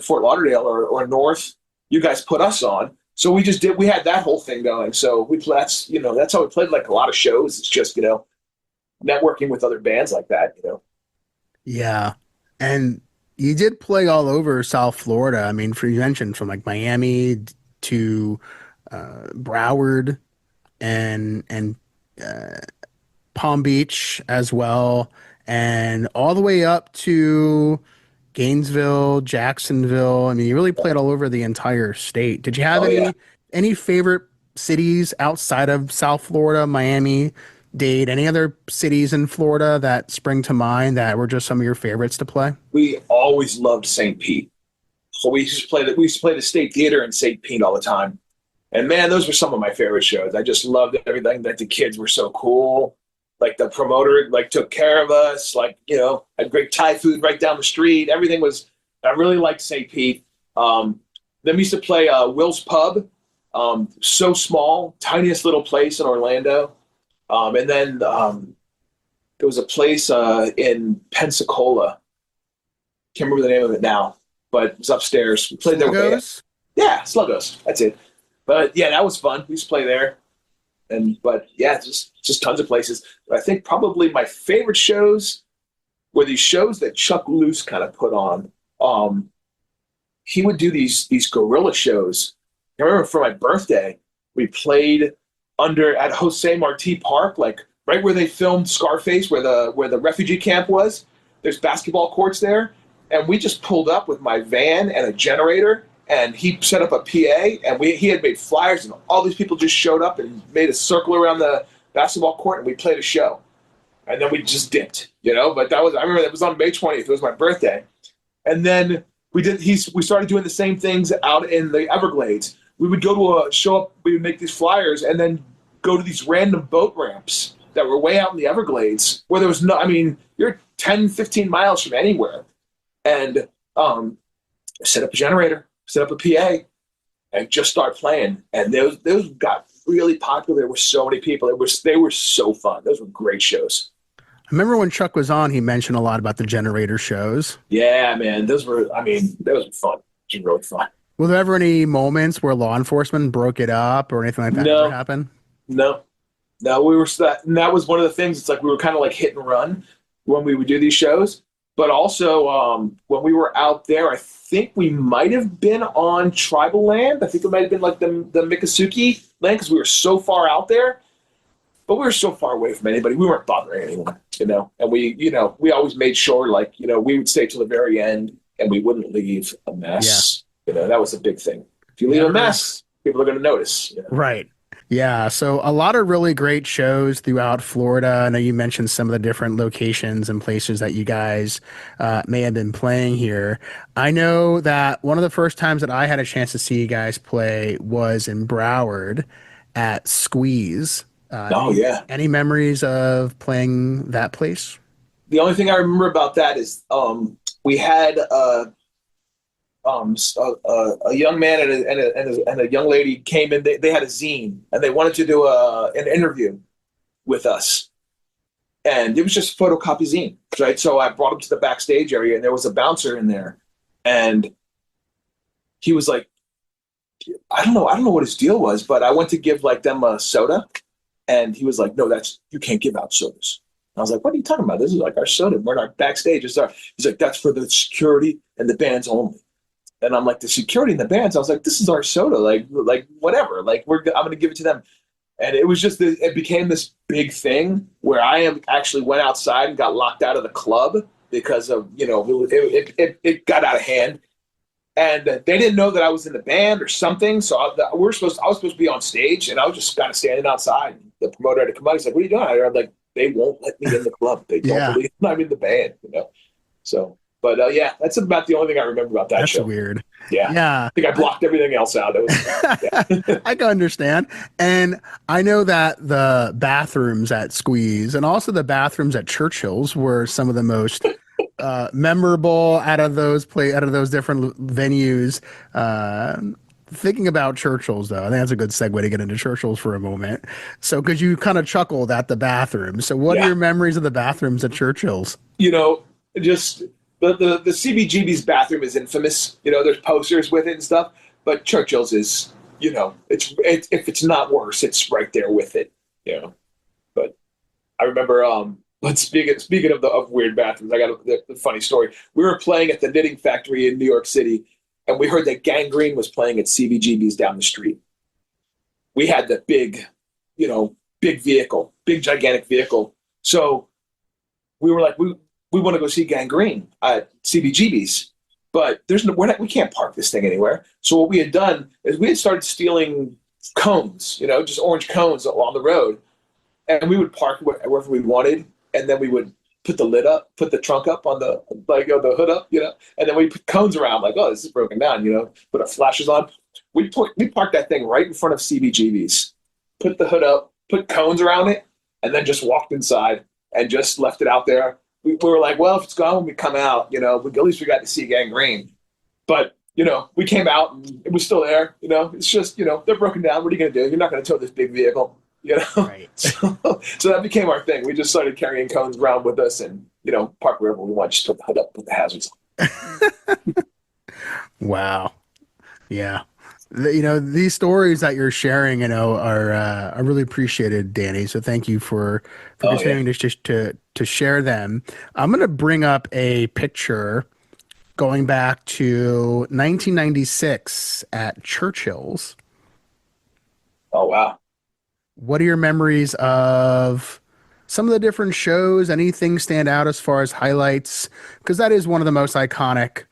S1: Fort Lauderdale or North, you guys put us on. So we had that whole thing going. So that's how we played like a lot of shows. It's just, networking with other bands like that, Yeah. And you did play all over South Florida. I mean, you mentioned from like Miami to Broward and Palm Beach as well, and all the way up to Gainesville, Jacksonville. I mean, you really played all over the entire state. Did you have any favorite cities outside of South Florida, Miami, Dade, any other cities in Florida that spring to mind that were just some of your favorites to play?
S2: We always loved St. Pete. So we used to play the State Theater in St. Pete all the time. And man, those were some of my favorite shows. I just loved everything. That the kids were so cool. Like the promoter, like took care of us. Like, had great Thai food right down the street. Everything was. I really liked St. Pete. Then we used to play Will's Pub. So small, tiniest little place in Orlando. And then there was a place in Pensacola. Can't remember the name of it now, but it was upstairs. We played there with Sluggos. That's it. But yeah, that was fun. We used to play there. But yeah, just tons of places. But I think probably my favorite shows were these shows that Chuck Loose kind of put on. He would do these guerrilla shows. I remember for my birthday, we played at Jose Marti Park, like right where they filmed Scarface, where the refugee camp was. There's basketball courts there, and we just pulled up with my van and a generator, and he set up a PA, and he had made flyers, and all these people just showed up and made a circle around the basketball court, and we played a show, and then we just dipped, But I remember that was on May 20th. It was my birthday, and then we started doing the same things out in the Everglades. We would go to show up. We would make these flyers, and then go to these random boat ramps that were way out in the Everglades, where there was no. I mean, you're 10, 15 miles from anywhere, and set up a generator, set up a PA, and just start playing. And those got really popular. There were so many people. They were so fun. Those were great shows.
S1: I remember when Chuck was on, he mentioned a lot about the generator shows.
S2: Yeah, man. Those were fun. It was really fun.
S1: Were there ever any moments where law enforcement broke it up or anything like that ever happen?
S2: No, that was one of the things. It's like we were kind of like hit and run when we would do these shows. But also, when we were out there, I think we might have been on tribal land. I think it might have been like the Miccosukee land, because we were so far out there. But we were so far away from anybody. We weren't bothering anyone, And we always made sure, we would stay till the very end, and we wouldn't leave a mess. Yeah. That was a big thing. If you leave a mess, people are going to notice.
S1: Right. Yeah, so a lot of really great shows throughout Florida. I know you mentioned some of the different locations and places that you guys may have been playing here. I know that one of the first times that I had a chance to see you guys play was in Broward at Squeeze. Any memories of playing that place?
S2: The only thing I remember about that is we had a young man and a young lady came in. They had a zine, and they wanted to do an interview with us, and it was just a photocopy zine, right? So I brought him to the backstage area, and there was a bouncer in there, and he was like, I don't know what his deal was, but I went to give them a soda, and he was like, no, you can't give out sodas. And I was like, what are you talking about? This is like our soda. We're in our backstage. He's like, that's for the security and the bands only. And I'm like, the security and the bands. I was like, this is our soda. Like whatever. I'm going to give it to them. And it was just, it became this big thing where I actually went outside and got locked out of the club because of, it got out of hand. And they didn't know that I was in the band or something. So I was supposed to be on stage, and I was just kind of standing outside. The promoter had to come out. He's like, what are you doing? I'm like, they won't let me in the club. They don't believe I'm in the band, So, but that's about the only thing I remember about that show.
S1: That's weird.
S2: Yeah. I think I blocked everything else out.
S1: I can understand. And I know that the bathrooms at Squeeze and also the bathrooms at Churchill's were some of the most memorable out of those different venues. Thinking about Churchill's, though, I think that's a good segue to get into Churchill's for a moment. So, because you kind of chuckled at the bathroom. So, what are your memories of the bathrooms at Churchill's?
S2: Just the CBGB's bathroom is infamous. There's posters with it and stuff. But Churchill's is, it's if it's not worse, it's right there with it. But I remember, but speaking of weird bathrooms, I got a funny story. We were playing at the Knitting Factory in New York City, and we heard that Gangrene was playing at CBGB's down the street. We had the big gigantic vehicle. So we were like, we want to go see Gangrene at CBGB's, but we can't park this thing anywhere. So what we had done is we had started stealing cones, just orange cones along the road, and we would park wherever we wanted, and then we would put the trunk up on the hood up, and then we put cones around, like, oh, this is broken down, put our flashes on. We parked that thing right in front of CBGB's, put the hood up, put cones around it, and then just walked inside and just left it out there. We were like, well, if it's gone when we come out, at least we got to see Gangrene. But, we came out and it was still there, it's just, they're broken down. What are you going to do? You're not going to tow this big vehicle.
S1: Right.
S2: So that became our thing. We just started carrying cones around with us and, park wherever we want, just put the hood up, put the hazards on.
S1: Wow. Yeah. These stories that you're sharing, are really appreciated, Danny. So thank you for continuing to share them. I'm going to bring up a picture going back to 1996 at Churchill's.
S2: Oh, wow.
S1: What are your memories of some of the different shows? Anything stand out as far as highlights? Because that is one of the most iconic,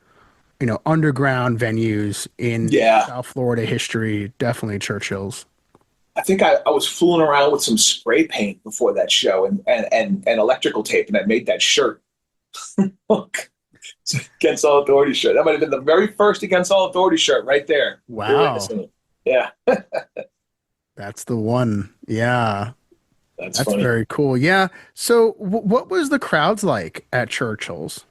S1: underground venues in
S2: Yeah.
S1: South Florida history. Definitely Churchill's.
S2: I think I was fooling around with some spray paint before that show and electrical tape, and I made that shirt. Against All Authority shirt. That might have been the very first Against All Authority shirt right there.
S1: Wow.
S2: Yeah.
S1: That's the one. Yeah. That's
S2: funny.
S1: Very cool. Yeah. So what was the crowds like at Churchill's?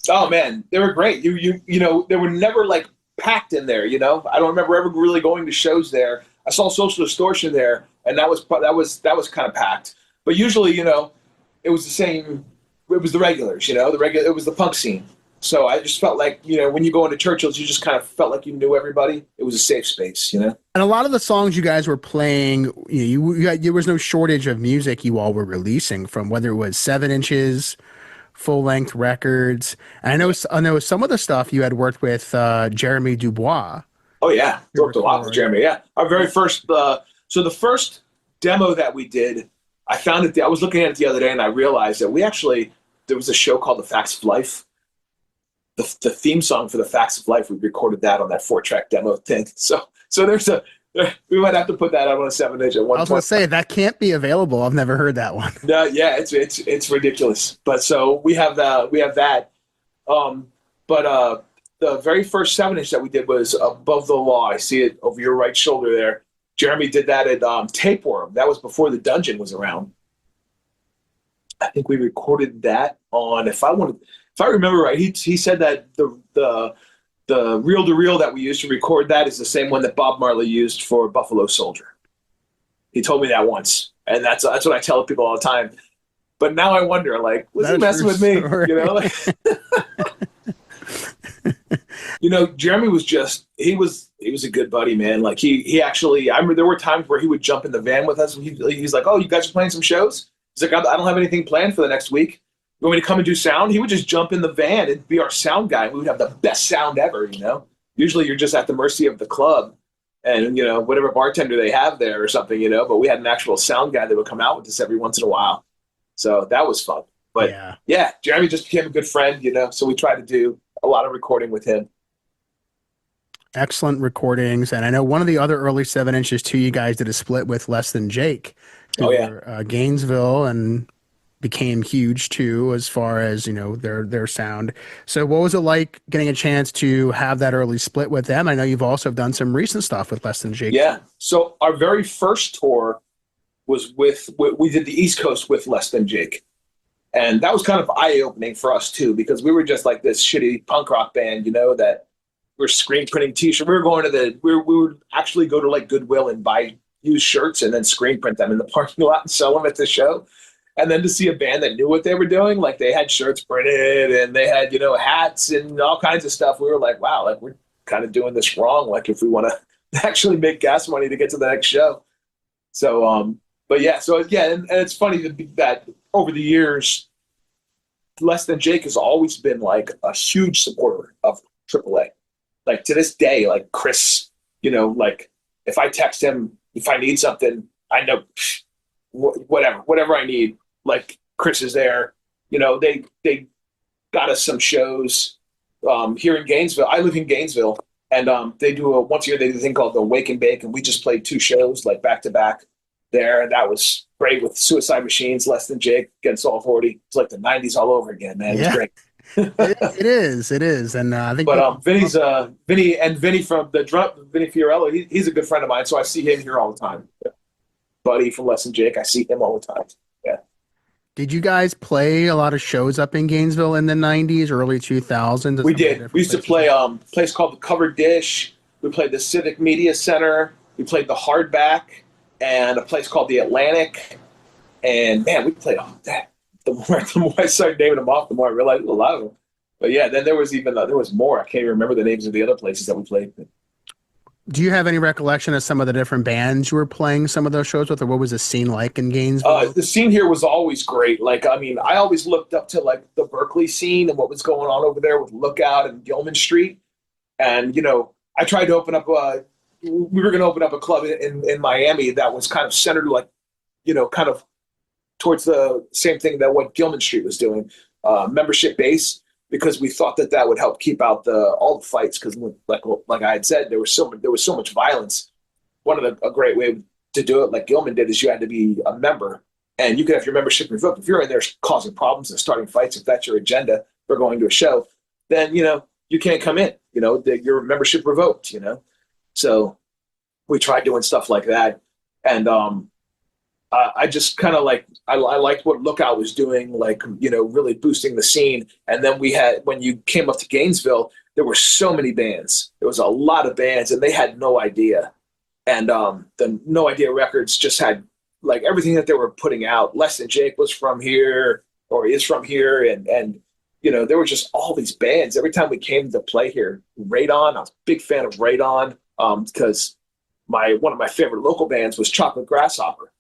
S2: Oh man, they were great. They were never like packed in there, I don't remember ever really going to shows there. I saw Social Distortion there, and that was kind of packed. But usually, it was the same. It was the regulars, it was the punk scene. So I just felt like, when you go into Churchill's, you just kind of felt like you knew everybody. It was a safe space,
S1: And a lot of the songs you guys were playing, there was no shortage of music you all were releasing, from whether it was 7 inches, full length records. And I know some of the stuff you had worked with Jeremy Dubois.
S2: Oh yeah, worked a lot with Jeremy. Yeah, our very first. So the first demo that we did, I found it. I was looking at it the other day, and I realized that there was a show called The Facts of Life. The theme song for The Facts of Life, we recorded that on that 4-track demo thing. So we might have to put that out on a 7-inch at one point.
S1: I was going to say, that can't be available. I've never heard that one.
S2: No, yeah, it's ridiculous. But so we have that. But the very first 7-inch that we did was Above the Law. I see it over your right shoulder there. Jeremy did that at Tapeworm. That was before the Dungeon was around. I think we recorded that on, if I remember right, he said that the reel to reel that we used to record that is the same one that Bob Marley used for Buffalo Soldier. He told me that once, and that's what I tell people all the time. But now I wonder, like, was he messing with me? Jeremy was he was a good buddy, man. Like he actually, I remember there were times where he would jump in the van with us. He's like, "Oh, you guys are playing some shows?" He's like, "I don't have anything planned for the next week. You want me to come and do sound?" He would just jump in the van and be our sound guy. We would have the best sound ever, Usually you're just at the mercy of the club and, whatever bartender they have there or something, but we had an actual sound guy that would come out with us every once in a while. So that was fun. But yeah, Jeremy just became a good friend, so we tried to do a lot of recording with him.
S1: Excellent recordings. And I know one of the other early 7 inches too, you guys did a split with Less Than Jake. Gainesville, and became huge too, as far as, their sound. So what was it like getting a chance to have that early split with them? I know you've also done some recent stuff with Less Than Jake.
S2: Yeah. So our very first tour was we did the East Coast with Less Than Jake. And that was kind of eye-opening for us too, because we were just like this shitty punk rock band, that we're screen printing t-shirts. We would actually go to like Goodwill and buy used shirts and then screen print them in the parking lot and sell them at the show. And then to see a band that knew what they were doing, like they had shirts printed and they had, hats and all kinds of stuff. We were like, wow, like we're kind of doing this wrong. Like if we want to actually make gas money to get to the next show. So, but yeah, and it's funny that over the years, Less Than Jake has always been like a huge supporter of AAA. Like to this day, like Chris, like if I text him, if I need something, I know whatever I need, like Chris is there. They got us some shows here in Gainesville. I live in Gainesville, and they do once a year they do a thing called the Wake and Bake, and we just played 2 shows like back to back there, and that was great with Suicide Machines, Less Than Jake, Against All Authority. It's like the 90s all over again, man. It was great.
S1: It is, and I think.
S2: But Vinny from the drum, Vinny Fiorello, he's a good friend of mine, so I see him here all the time. Buddy from Less Than Jake, I see him all the time. Yeah.
S1: Did you guys play a lot of shows up in Gainesville in the 90s, early 2000s?
S2: We did. We used to play a place called the Covered Dish. We played the Civic Media Center. We played the Hardback and a place called the Atlantic. And man, we played all that. The more I started naming them off, the more I realized a lot of them. But yeah, then there was more. I can't even remember the names of the other places that we played.
S1: Do you have any recollection of some of the different bands you were playing some of those shows with, or what was the scene like in Gainesville?
S2: The scene here was always great. Like, I mean, I always looked up to like the Berkeley scene and what was going on over there with Lookout and Gilman Street. And, I tried to open up we were going to open up a club in Miami that was kind of centered like, kind of towards the same thing that what Gilman Street was doing, membership base, because we thought that that would help keep out all the fights. Because like I had said, there was so much violence. A great way to do it, like Gilman did, is you had to be a member, and you could have your membership revoked. If you're in there causing problems and starting fights, if that's your agenda for going to a show, then you can't come in. Your membership revoked. So we tried doing stuff like that, and I just kind of I liked what Lookout was doing, really boosting the scene. And then when you came up to Gainesville, there were so many bands. There was a lot of bands, and they had no idea. And the No Idea Records just had everything that they were putting out. Less Than Jake was from here, or is from here, and there were just all these bands. Every time we came to play here, Radon, I was a big fan of Radon, because one of my favorite local bands was Chocolate Grasshopper.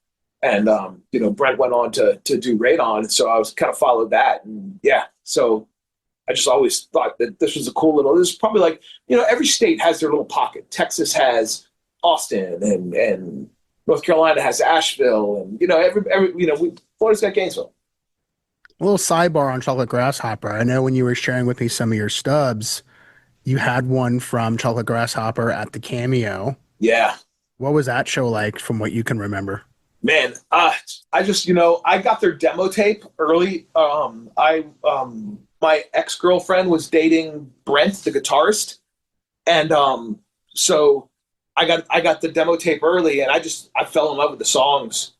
S2: And, Brent went on to do Radon. So I was kind of followed that. And yeah, so I just always thought that this was this is probably every state has their little pocket. Texas has Austin, and North Carolina has Asheville, and, Florida's got Gainesville.
S1: A little sidebar on Chocolate Grasshopper. I know when you were sharing with me some of your stubs, you had one from Chocolate Grasshopper at the Cameo.
S2: Yeah.
S1: What was that show like from what you can remember?
S2: Man, I just, I got their demo tape early. My ex-girlfriend was dating Brent, the guitarist. And so I got the demo tape early, and I fell in love with the songs.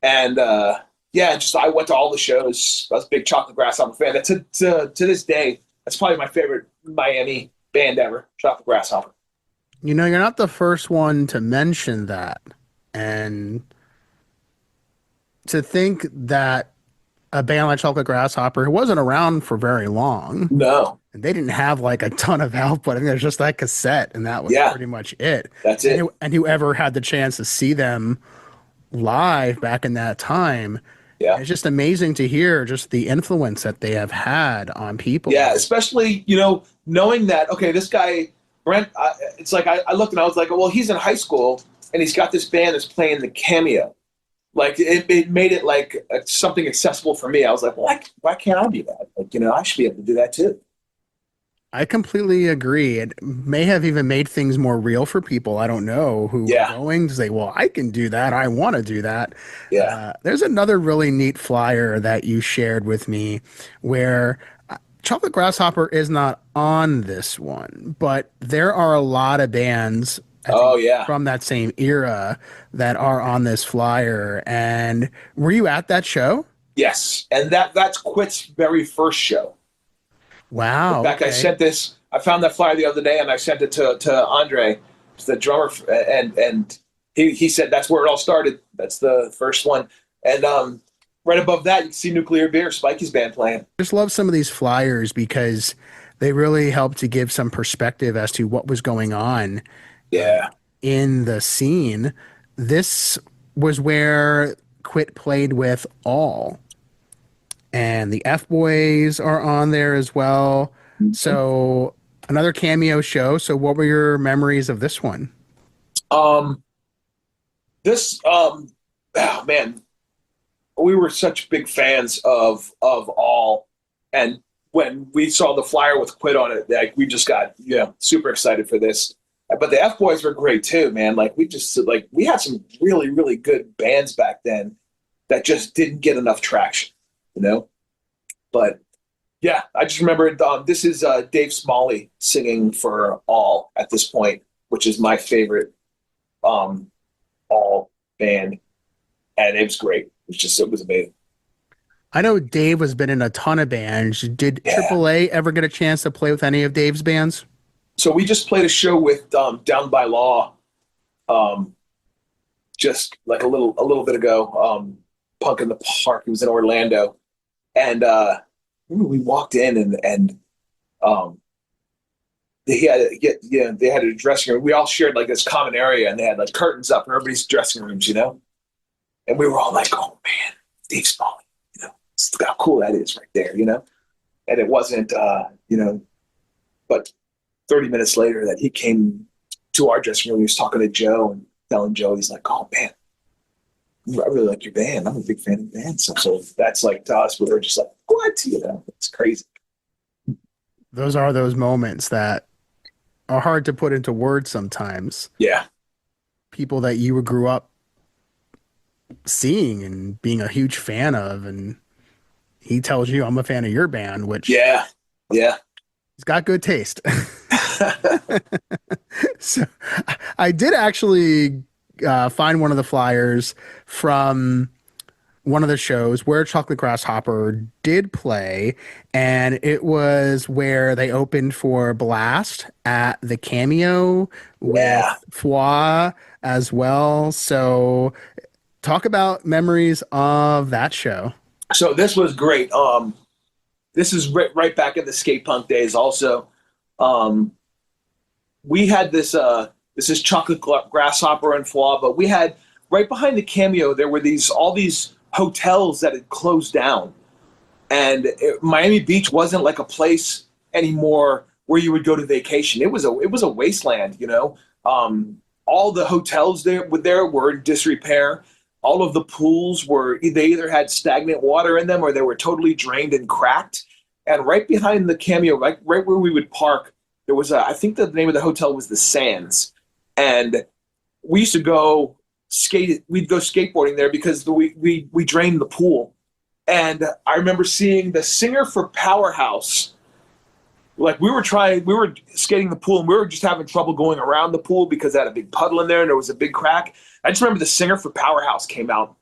S2: And I went to all the shows. I was a big Chocolate Grasshopper fan. And to this day, that's probably my favorite Miami band ever, Chocolate Grasshopper.
S1: You're not the first one to mention that. And to think that a band like Chocolate Grasshopper, who wasn't around for very long.
S2: No.
S1: And they didn't have a ton of output. I think there's just that cassette, and that was pretty much it.
S2: That's it.
S1: And whoever had the chance to see them live back in that time, it's just amazing to hear just the influence that they have had on people.
S2: Yeah, especially, knowing that, okay, this guy, Brent, it's I looked and I was like, well, he's in high school, and he's got this band that's playing the Cameo. It made it something accessible for me. I was like, well, why can't I do that? I should be able to do that too.
S1: I completely agree. It may have even made things more real for people. I don't know who are going to say, well, I can do that. I want to do that.
S2: Yeah.
S1: There's another really neat flyer that you shared with me where Chocolate Grasshopper is not on this one, but there are a lot of bands from that same era that are on this flyer. And were you at that show?
S2: Yes. And that's Quit's very first show.
S1: Wow.
S2: In fact, I found that flyer the other day, and I sent it to Andre, the drummer, and he said that's where it all started. That's the first one. And right above that, you can see Nuclear Beer, Spikey's band playing.
S1: I just love some of these flyers because they really help to give some perspective as to what was going on in the scene. This was where Quit played with All. And the F Boys are on there as well. Mm-hmm. So another Cameo show. So what were your memories of this one?
S2: Oh man, we were such big fans of All, and when we saw the flyer with Quit on it, we just got super excited for this. But the F Boys were great too, man. We had some really, really good bands back then that just didn't get enough traction. But yeah, I just remember this is Dave Smalley singing for All at this point, which is my favorite All band, and it was great. It was amazing.
S1: I know Dave has been in a ton of bands. Did AAA ever get a chance to play with any of Dave's bands?
S2: So we just played a show with Down by Law, just a little bit ago. Punk in the Park. It was in Orlando. And we walked in, and they had a dressing room. We all shared this common area, and they had curtains up in everybody's dressing rooms, And we were all like, "Oh man, Dave Smalley, how cool that is right there, And it wasn't, but 30 minutes later, that he came to our dressing room. He was talking to Joe and telling Joe, he's like, "Oh man, I really like your band. I'm a big fan of the band. So that's like to us, we were just like, what? You know, it's crazy.
S1: Those are those moments that are hard to put into words sometimes.
S2: Yeah.
S1: People that you grew up seeing and being a huge fan of, and he tells you, I'm a fan of your band, which
S2: Yeah. Yeah.
S1: he's got good taste. So I did actually find one of the flyers from one of the shows where Chocolate Grasshopper did play, and it was where they opened for Blast at the Cameo with
S2: Yeah.
S1: Foie as well. So talk about memories of that show.
S2: So this was great. This is right back in the skate punk days also. Um, we had this is Chocolate Grasshopper and Foie, but we had right behind the Cameo, there were all these hotels that had closed down. And Miami Beach wasn't like a place anymore where you would go to vacation. It was a wasteland, you know. All the hotels there were in disrepair. All of the pools they either had stagnant water in them or they were totally drained and cracked. And right behind the Cameo, right where we would park, there was I think the name of the hotel was the Sands. And we used to go we'd go skateboarding there because we drained the pool. And I remember seeing the singer for Powerhouse. Like we were skating the pool and we were just having trouble going around the pool because it had a big puddle in there and there was a big crack. I just remember the singer for Powerhouse came out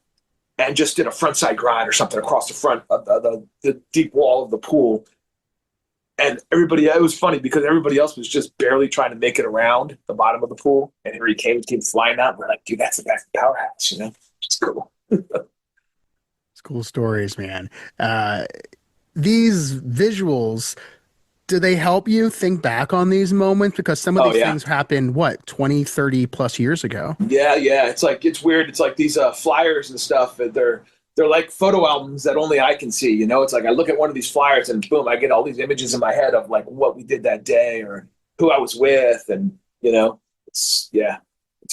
S2: and just did a frontside grind or something across the front of the deep wall of the pool. And it was funny because everybody else was just barely trying to make it around the bottom of the pool. And here he came flying out. And we're like, dude, that's the guy from Powerhouse, you know? It's cool.
S1: It's cool stories, man. These visuals, do they help you think back on these moments? Because some of these things happened, 20, 30 plus years ago?
S2: Yeah. It's weird. It's like these flyers and stuff. They're like photo albums that only I can see, you know? It's like I look at one of these flyers and boom, I get all these images in my head of like what we did that day or who I was with. And, you know, it's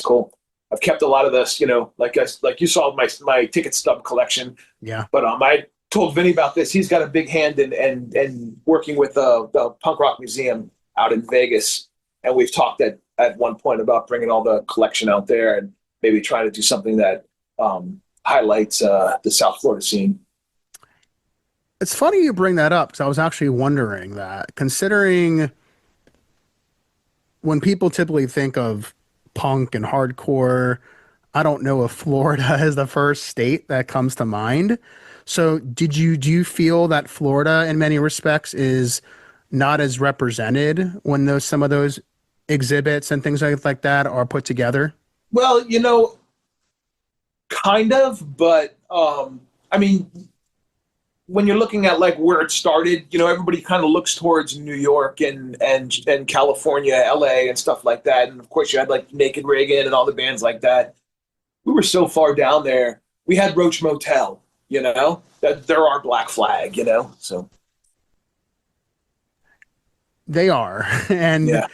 S2: cool. I've kept a lot of this, you know, like you saw my ticket stub collection.
S1: Yeah.
S2: But I told Vinny about this. He's got a big hand in working with the Punk Rock Museum out in Vegas. And we've talked at one point about bringing all the collection out there and maybe trying to do something that highlights the South Florida scene.
S1: It's funny you bring that up because I was actually wondering that, considering when people typically think of punk and hardcore, I don't know if Florida is the first state that comes to mind. So do you feel that Florida in many respects is not as represented when some of those exhibits and things like that are put together?
S2: Well, you know, kind of, but I mean, when you're looking at like where it started, you know, everybody kind of looks towards New York and California, LA and stuff like that. And of course you had like Naked Reagan and all the bands like that. We were so far down there. We had Roach Motel, you know, they're our Black Flag, you know, so.
S1: They are. And
S2: yeah.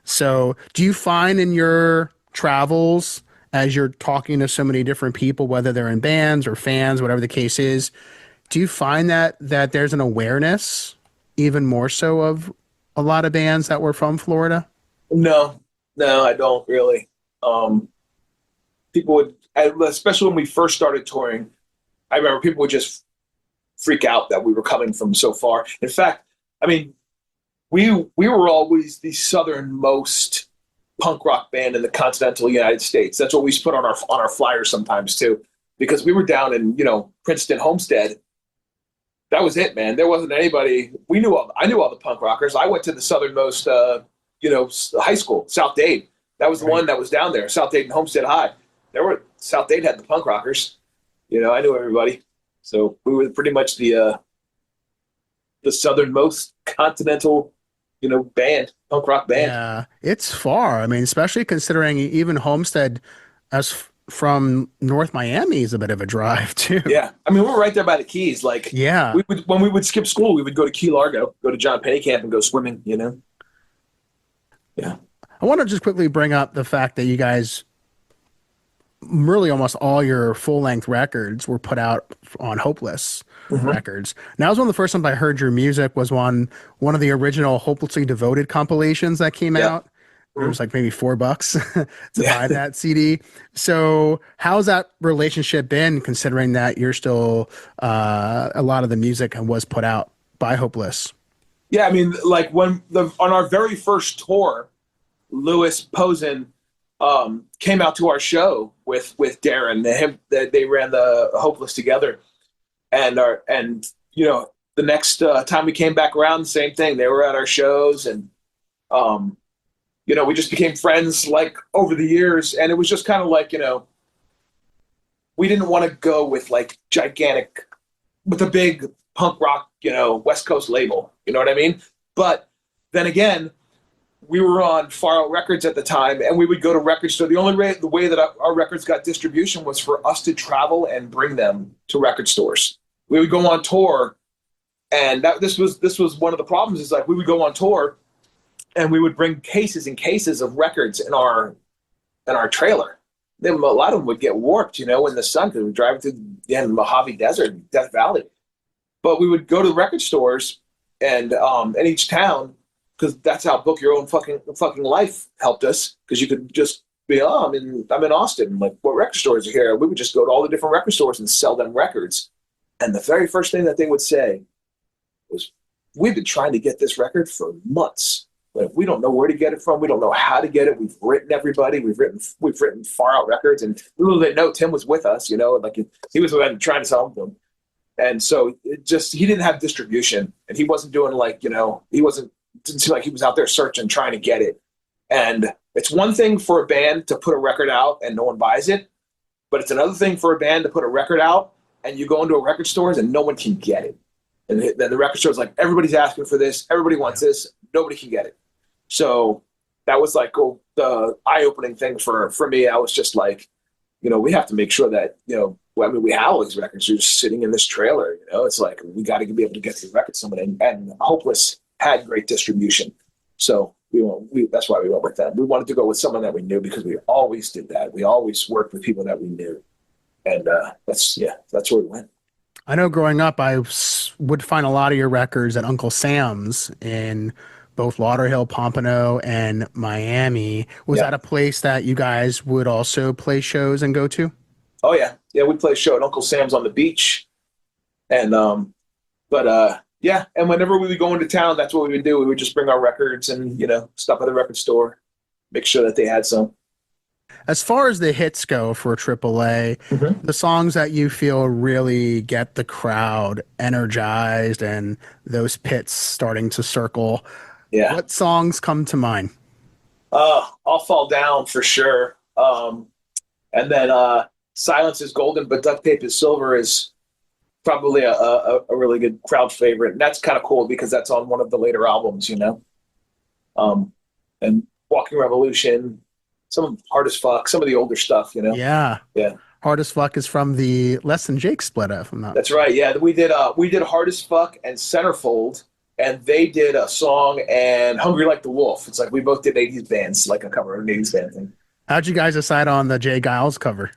S1: So do you find in your travels, as you're talking to so many different people, whether they're in bands or fans, whatever the case is, do you find that there's an awareness even more so of a lot of bands that were from Florida?
S2: No, I don't really. People would, especially when we first started touring, I remember people would just freak out that we were coming from so far. In fact, I mean, we were always the southernmost punk rock band in the continental United States. That's what we used to put on our flyers sometimes too, because we were down in, you know, Princeton, Homestead. That was it, man. There wasn't anybody. I knew all the punk rockers. I went to the southernmost, you know, high school, South Dade. That was the one that was down there, South Dade and Homestead High. South Dade had the punk rockers. You know, I knew everybody. So we were pretty much the southernmost continental, you know, punk rock band.
S1: Yeah, it's far. I mean, especially considering even Homestead from North Miami is a bit of a drive too.
S2: Yeah. I mean, we're right there by the Keys. Like,
S1: yeah,
S2: when we would skip school, we would go to Key Largo, go to John Penny Camp and go swimming, you know? Yeah.
S1: I want to just quickly bring up the fact that you guys really almost all your full length records were put out on Hopeless
S2: Mm-hmm.
S1: Records. And that was one of the first times I heard your music was one of the original Hopelessly Devoted compilations that came
S2: Yeah.
S1: out. It was like maybe $4 to
S2: Yeah.
S1: buy that CD. So how's that relationship been, considering that you're still a lot of the music was put out by Hopeless?
S2: Yeah. I mean, like on our very first tour, Lewis Posen came out to our show with Darren. They ran the Hopeless together, and the next time we came back around, the same thing. They were at our shows, and we just became friends like over the years. And it was just kind of like, we didn't want to go with like with a big punk rock, West Coast label. You know what I mean? But then again, we were on Far Out Records at the time, and we would go to record store. The way that our records got distribution was for us to travel and bring them to record stores. We would go on tour, and this was one of the problems. Is like we would go on tour, and we would bring cases and cases of records in our trailer. Then a lot of them would get warped, in the sun, because we were driving through the Mojave Desert, Death Valley. But we would go to the record stores and in each town, because that's how Book Your Own Fucking Life helped us. Because you could just be, I'm in Austin. Like, what record stores are here? We would just go to all the different record stores and sell them records. And the very first thing that they would say was, "We've been trying to get this record for months. Like, we don't know where to get it from. We don't know how to get it. We've written everybody. We've written Far Out Records." And little did they know Tim was with us. Like he was trying to sell them. And so he didn't have distribution, and he wasn't doing didn't seem like he was out there searching, trying to get it. And it's one thing for a band to put a record out and no one buys it, but it's another thing for a band to put a record out and you go into a record stores and no one can get it. And then the record store's like, everybody's asking for this, everybody wants this, nobody can get it. So that was like the eye-opening thing for me. I was just like, we have to make sure that, we have all these records. You're just sitting in this trailer, it's like, we got to be able to get to the record somebody. And Hopeless had great distribution. So that's why we went with them. We wanted to go with someone that we knew, because we always did that. We always worked with people that we knew. And that's where we went.
S1: I know growing up, I would find a lot of your records at Uncle Sam's in both Lauderhill, Pompano, and Miami. Was that a place that you guys would also play shows and go to?
S2: Oh, yeah. Yeah, we'd play a show at Uncle Sam's on the beach. And, yeah, and whenever we would go into town, that's what we would do. We would just bring our records and, stop at the record store, make sure that they had some.
S1: As far as the hits go for AAA, the songs that you feel really get the crowd energized and those pits starting to circle, what songs come to mind?
S2: I'll Fall Down for sure. And then Silence is Golden, but Duct Tape is Silver is probably a really good crowd favorite. And that's kind of cool because that's on one of the later albums, and Walking Revolution, some of Hard as Fuck, some of the older stuff,
S1: Yeah.
S2: Yeah.
S1: Hard as Fuck is from the Less Than Jake split, if I'm not.
S2: That's right. Yeah. We did Hard as Fuck and Centerfold, and they did a song and Hungry Like the Wolf. It's like we both did 80s bands, like a cover of an 80s band thing.
S1: How'd you guys decide on the Jay Giles cover?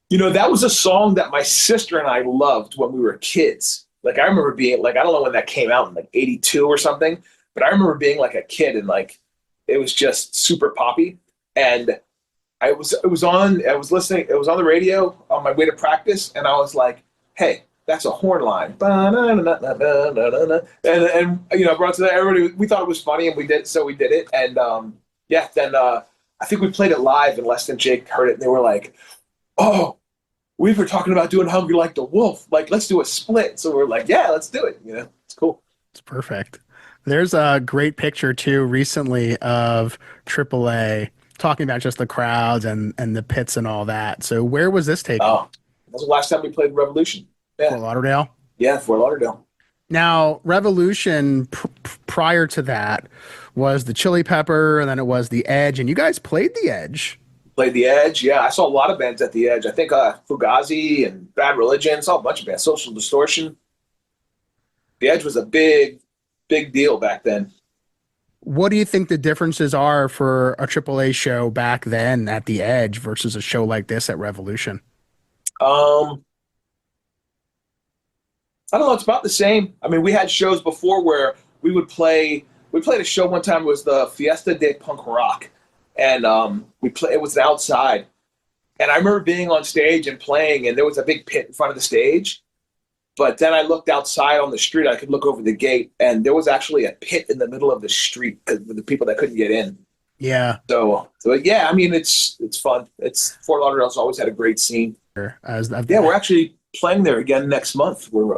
S2: That was a song that my sister and I loved when we were kids. Like, I remember being like, I don't know when that came out, in like 82 or something, but I remember being like a kid and like, it was just super poppy. And it was on the radio on my way to practice. And I was like, hey, that's a horn line. And I brought it to that. Everybody, we thought it was funny and we did it. And then I think we played it live and Less Than Jake heard it and they were like, oh, we were talking about doing Hungry Like the Wolf. Like, let's do a split. So we're like, yeah, let's do it. It's cool.
S1: It's perfect. There's a great picture too recently of AAA talking about just the crowds and the pits and all that. So where was this taken?
S2: Oh, that was the last time we played Revolution. Yeah.
S1: Fort Lauderdale?
S2: Yeah, Fort Lauderdale.
S1: Now, Revolution prior to that was the Chili Pepper, and then it was the Edge, and you guys played the Edge.
S2: Played the Edge, yeah. I saw a lot of bands at the Edge. I think Fugazi and Bad Religion, saw a bunch of bands. Social Distortion. The Edge was a big deal back then.
S1: What do you think the differences are for a AAA show back then at the Edge versus a show like this at Revolution?
S2: Um, I don't know. It's about the same. I mean, we had shows before where we would play. We played a show one time. It was the Fiesta de Punk Rock, and we play. It was outside, and I remember being on stage and playing, and there was a big pit in front of the stage. But then I looked outside on the street. I could look over the gate, and there was actually a pit in the middle of the street because of the people that couldn't get in.
S1: Yeah.
S2: So yeah. I mean, it's fun. It's Fort Lauderdale's always had a great scene. Yeah, we're actually playing there again next month. We're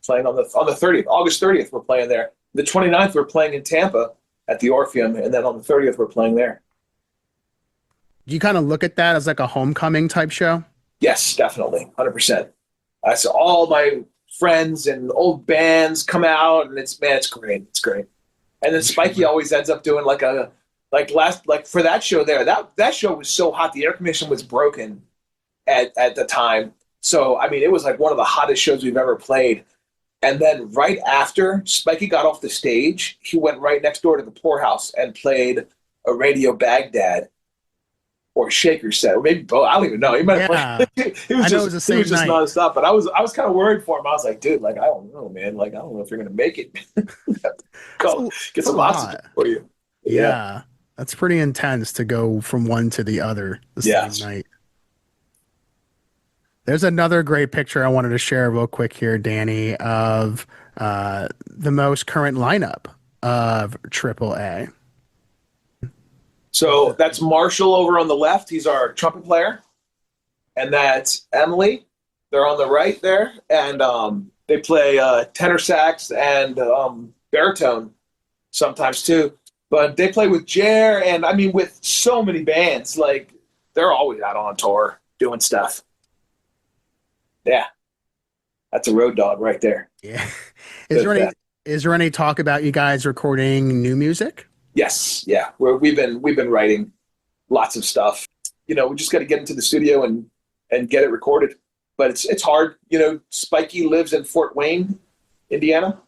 S2: playing on the 30th, August 30th. We're playing there. The 29th, we're playing in Tampa at the Orpheum, and then on the 30th, we're playing there.
S1: Do you kind of look at that as like a homecoming type show?
S2: Yes, definitely, 100%. I saw all my friends and old bands come out, and it's great. It's great. And then Spiky always ends up doing like for that show there. That show was so hot, the air conditioning was broken at the time. So I mean, it was like one of the hottest shows we've ever played. And then right after Spiky got off the stage, he went right next door to the poorhouse and played a Radio Baghdad or Shaker set, or maybe both. I don't even know. He might have played. He was just nonstop. But I was kind of worried for him. I was like, dude, like I don't know, man. Like I don't know if you're gonna make it. Get some oxygen for you.
S1: Yeah, that's pretty intense to go from one to the other the same night. There's another great picture I wanted to share real quick here, Danny, of the most current lineup of AAA.
S2: So that's Marshall over on the left. He's our trumpet player. And that's Emily. They're on the right there. And they play tenor sax and baritone sometimes too. But they play with Jer and, I mean, with so many bands. Like, they're always out on tour doing stuff. Yeah. That's a road dog right there.
S1: Yeah. Is there any talk about you guys recording new music?
S2: Yes, yeah. We've been writing lots of stuff. You know, we just got to get into the studio and get it recorded. But it's hard. You know, Spiky lives in Fort Wayne, Indiana,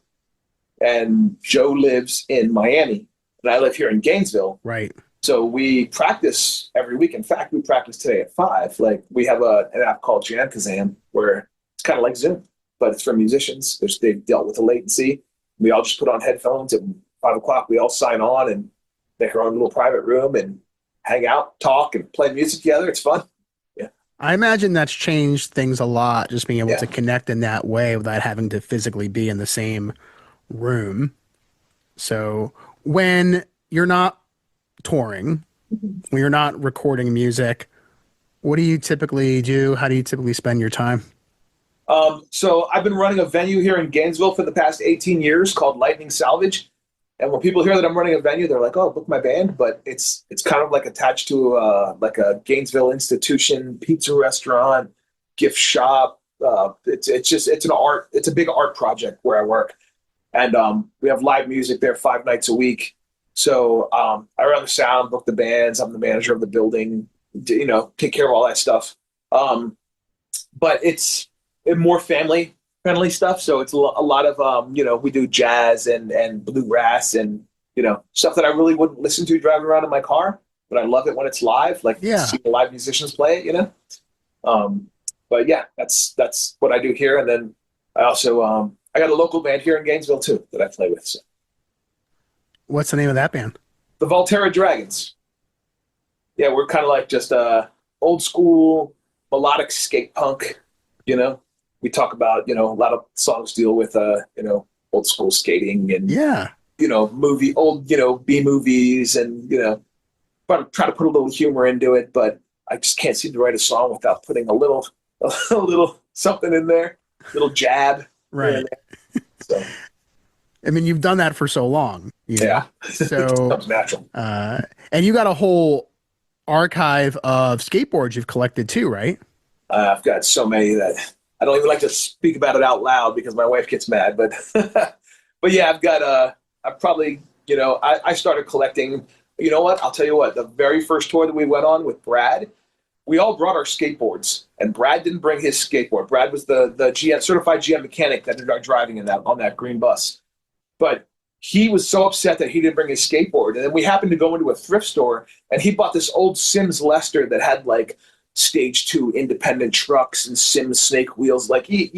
S2: and Joe lives in Miami, and I live here in Gainesville.
S1: Right.
S2: So we practice every week. In fact, we practice today at 5. Like we have an app called Jam Kazam where it's kind of like Zoom, but it's for musicians. They've dealt with the latency. We all just put on headphones at 5 o'clock. We all sign on and make our own little private room and hang out, talk, and play music together. It's fun. Yeah.
S1: I imagine that's changed things a lot, just being able to connect in that way without having to physically be in the same room. So when you're not touring, when you're not recording music, what do you typically do? How do you typically spend your time?
S2: So I've been running a venue here in Gainesville for the past 18 years called Lightning Salvage. And when people hear that I'm running a venue, they're like, "Oh, book my band." But it's kind of like attached to like a Gainesville institution, pizza restaurant, gift shop. It's a big art project where I work, and we have live music there 5 nights a week. So I run the sound, book the bands. I'm the manager of the building. You know, take care of all that stuff. But it's more family friendly stuff. So it's a lot of, you know, we do jazz and bluegrass and, you know, stuff that I really wouldn't listen to driving around in my car, but I love it when it's live, like see the live musicians play it, you know? But yeah, that's what I do here. And then I also, I got a local band here in Gainesville too, that I play with. So.
S1: What's the name of that band?
S2: The Volterra Dragons. Yeah. We're kind of like just old school melodic skate punk, you know? We talk about, you know, a lot of songs deal with, you know, old school skating and, you know, old, you know, B movies and, you know, try to put a little humor into it, but I just can't seem to write a song without putting a little something in there, little jab.
S1: Right. So, I mean, you've done that for so long. You know?
S2: Yeah.
S1: So
S2: comes natural.
S1: And you got a whole archive of skateboards you've collected too, right?
S2: I've got so many that I don't even like to speak about it out loud because my wife gets mad, but, but yeah, I've probably, you know, I started collecting, you know what, I'll tell you what, the very first tour that we went on with Brad, we all brought our skateboards and Brad didn't bring his skateboard. Brad was the GM, certified GM mechanic that ended up driving on that green bus. But he was so upset that he didn't bring his skateboard. And then we happened to go into a thrift store, and he bought this old Sims Lester that had like stage 2 independent trucks and Sims snake wheels. Like he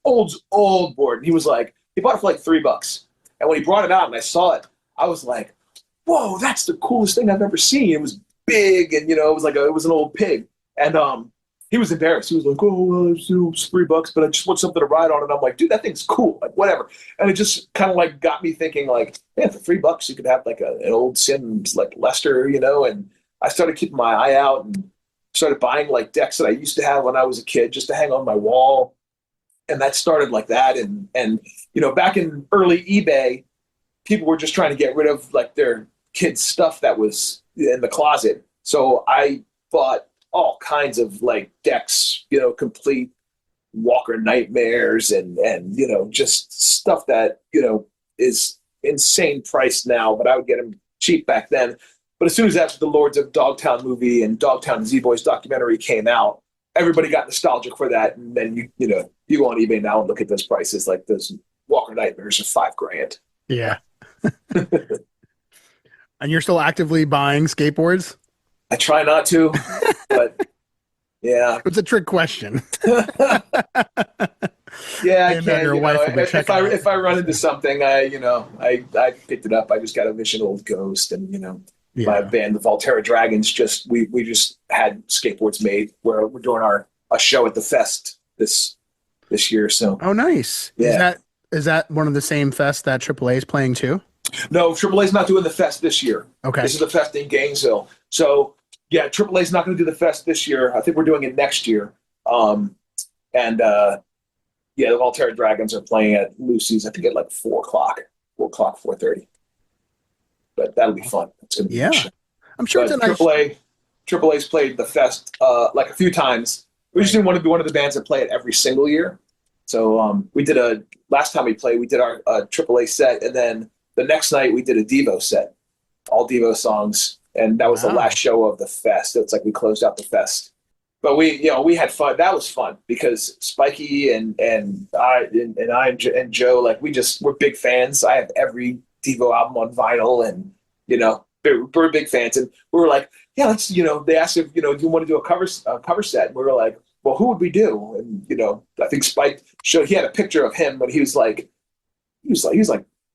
S2: old board. And he was like, he bought it for like $3. And when he brought it out and I saw it, I was like, whoa, that's the coolest thing I've ever seen. It was big, and it was an old pig. And he was embarrassed. He was like, oh, it's $3, but I just want something to ride on. And I'm like, dude, that thing's cool. Like, whatever. And it just kind of like got me thinking, like, man, for $3, you could have like an old Sims like Lester, And I started keeping my eye out and started buying like decks that I used to have when I was a kid just to hang on my wall. And that started like that. And back in early eBay, people were just trying to get rid of like their kids' stuff that was in the closet. So I bought all kinds of like decks, complete Walker Nightmares and just stuff that, is insane price now, but I would get them cheap back then. But as soon as after the Lords of Dogtown movie and Dogtown Z-Boys documentary came out, everybody got nostalgic for that. And then you go on eBay now and look at those prices, like those Walker Nightmares are $5,000.
S1: Yeah. And you're still actively buying skateboards?
S2: I try not to, but yeah.
S1: It's a trick question.
S2: Yeah, I can. If I run into something, I picked it up. I just got a Mission Old Ghost, and my band, the Volterra Dragons, we just had skateboards made where we're doing a show at the fest this year. So
S1: oh, nice.
S2: Yeah.
S1: Is that one of the same fests that AAA is playing too?
S2: No, AAA's not doing the fest this year.
S1: Okay.
S2: This is the fest in Gainesville. So yeah, AAA's not going to do the fest this year. I think we're doing it next year. The Volterra Dragons are playing at Lucy's, I think at like 4:30. But that'll be fun. It's going to be fun.
S1: I'm sure it's a nice.
S2: AAA's played the fest like a few times. We just didn't want to be one of the bands that play it every single year. So last time we played, we did our AAA set, and then the next night we did a Devo set, all Devo songs, and that was the last show of the fest. It's like we closed out the fest. But we had fun. That was fun because Spikey and Joe, like we're big fans. I have every Devo album on vinyl, and we're big fans. And we were like, yeah, let's. They asked if do you want to do a cover set? And we were like, well, who would we do? And I think Spike showed. He had a picture of him when he was like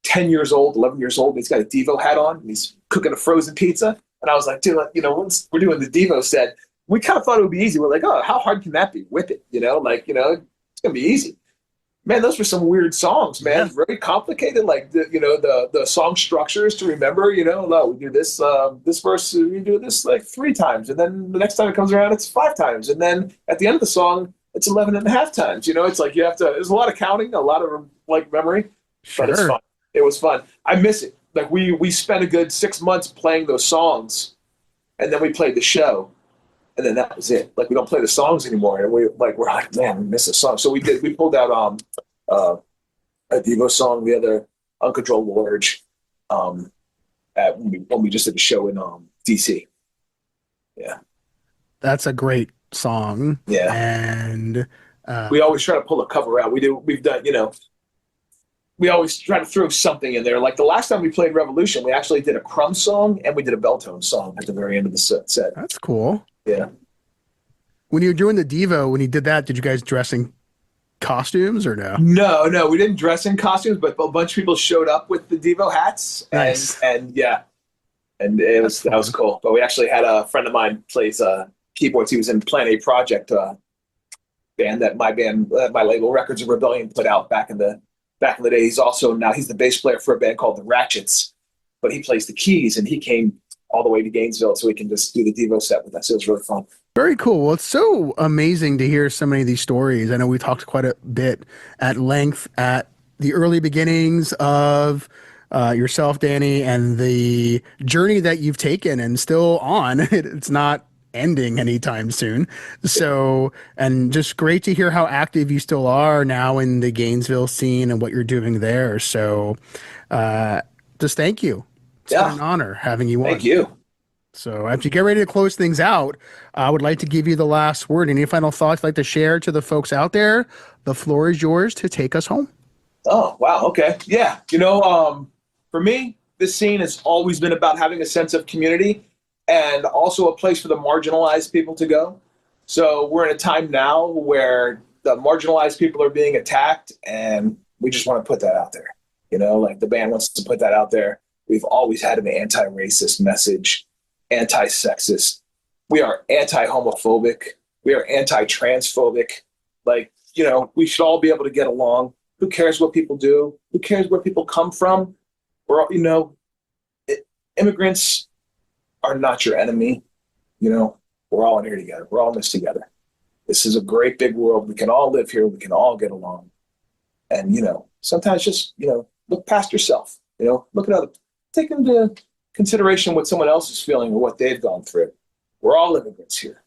S2: 10 years old, 11 years old. And he's got a Devo hat on, and he's cooking a frozen pizza. And I was like, dude, once we're doing the Devo set, we kind of thought it would be easy. We're like, oh, how hard can that be? Whip it, it's gonna be easy. Man, those were some weird songs, man. Yeah. Very complicated, like the song structures to remember. No, we do this verse, we do this like 3 times, and then the next time it comes around, it's 5 times, and then at the end of the song, it's 11.5 times. It's like you have to. There's a lot of counting, a lot of like memory, but it's fun. It was fun. I miss it. Like we spent a good 6 months playing those songs, and then we played the show. And then that was it. Like we don't play the songs anymore, and we're like, man, we miss a song. So we pulled out a Devo song, the other Uncontrollable Urge, when we just did a show in DC. Yeah,
S1: that's a great song.
S2: Yeah,
S1: and
S2: we always try to pull a cover out. We've done we always try to throw something in there. Like the last time we played Revolution, we actually did a Crumb song and we did a Belltone song at the very end of the set.
S1: That's cool.
S2: Yeah.
S1: When you were doing the Devo, when you did that, did you guys dress in costumes or no?
S2: No, we didn't dress in costumes, but a bunch of people showed up with the Devo hats.
S1: Nice.
S2: And that was cool. But we actually had a friend of mine plays keyboards. He was in Plan A Project, band that my label Records of Rebellion put out back in the day. He's the bass player for a band called the Ratchets, but he plays the keys, and he came all the way to Gainesville so we can just do the Devo set with us. It was really fun.
S1: Very cool. Well, it's so amazing to hear so many of these stories. I know we talked quite a bit at length at the early beginnings of yourself, Danny, and the journey that you've taken and still on. It's not ending anytime soon. So, and just great to hear how active you still are now in the Gainesville scene and what you're doing there. So, just thank you. It's been an honor having you on.
S2: Thank you.
S1: So as you get ready to close things out, I would like to give you the last word. Any final thoughts you'd like to share to the folks out there? The floor is yours to take us home.
S2: Oh, wow. Okay. Yeah. For me, this scene has always been about having a sense of community and also a place for the marginalized people to go. So we're in a time now where the marginalized people are being attacked, and we just want to put that out there. You know, like the band wants to put that out there. We've always had an anti-racist message, anti-sexist. We are anti-homophobic. We are anti-transphobic. Like, you know, we should all be able to get along. Who cares what people do? Who cares where people come from? We're all, you know, immigrants are not your enemy. You know, we're all in here together. We're all in this together. This is a great big world. We can all live here. We can all get along. And, you know, sometimes just, you know, look past yourself. You know, look at other, take into consideration what someone else is feeling or what they've gone through. We're all immigrants here.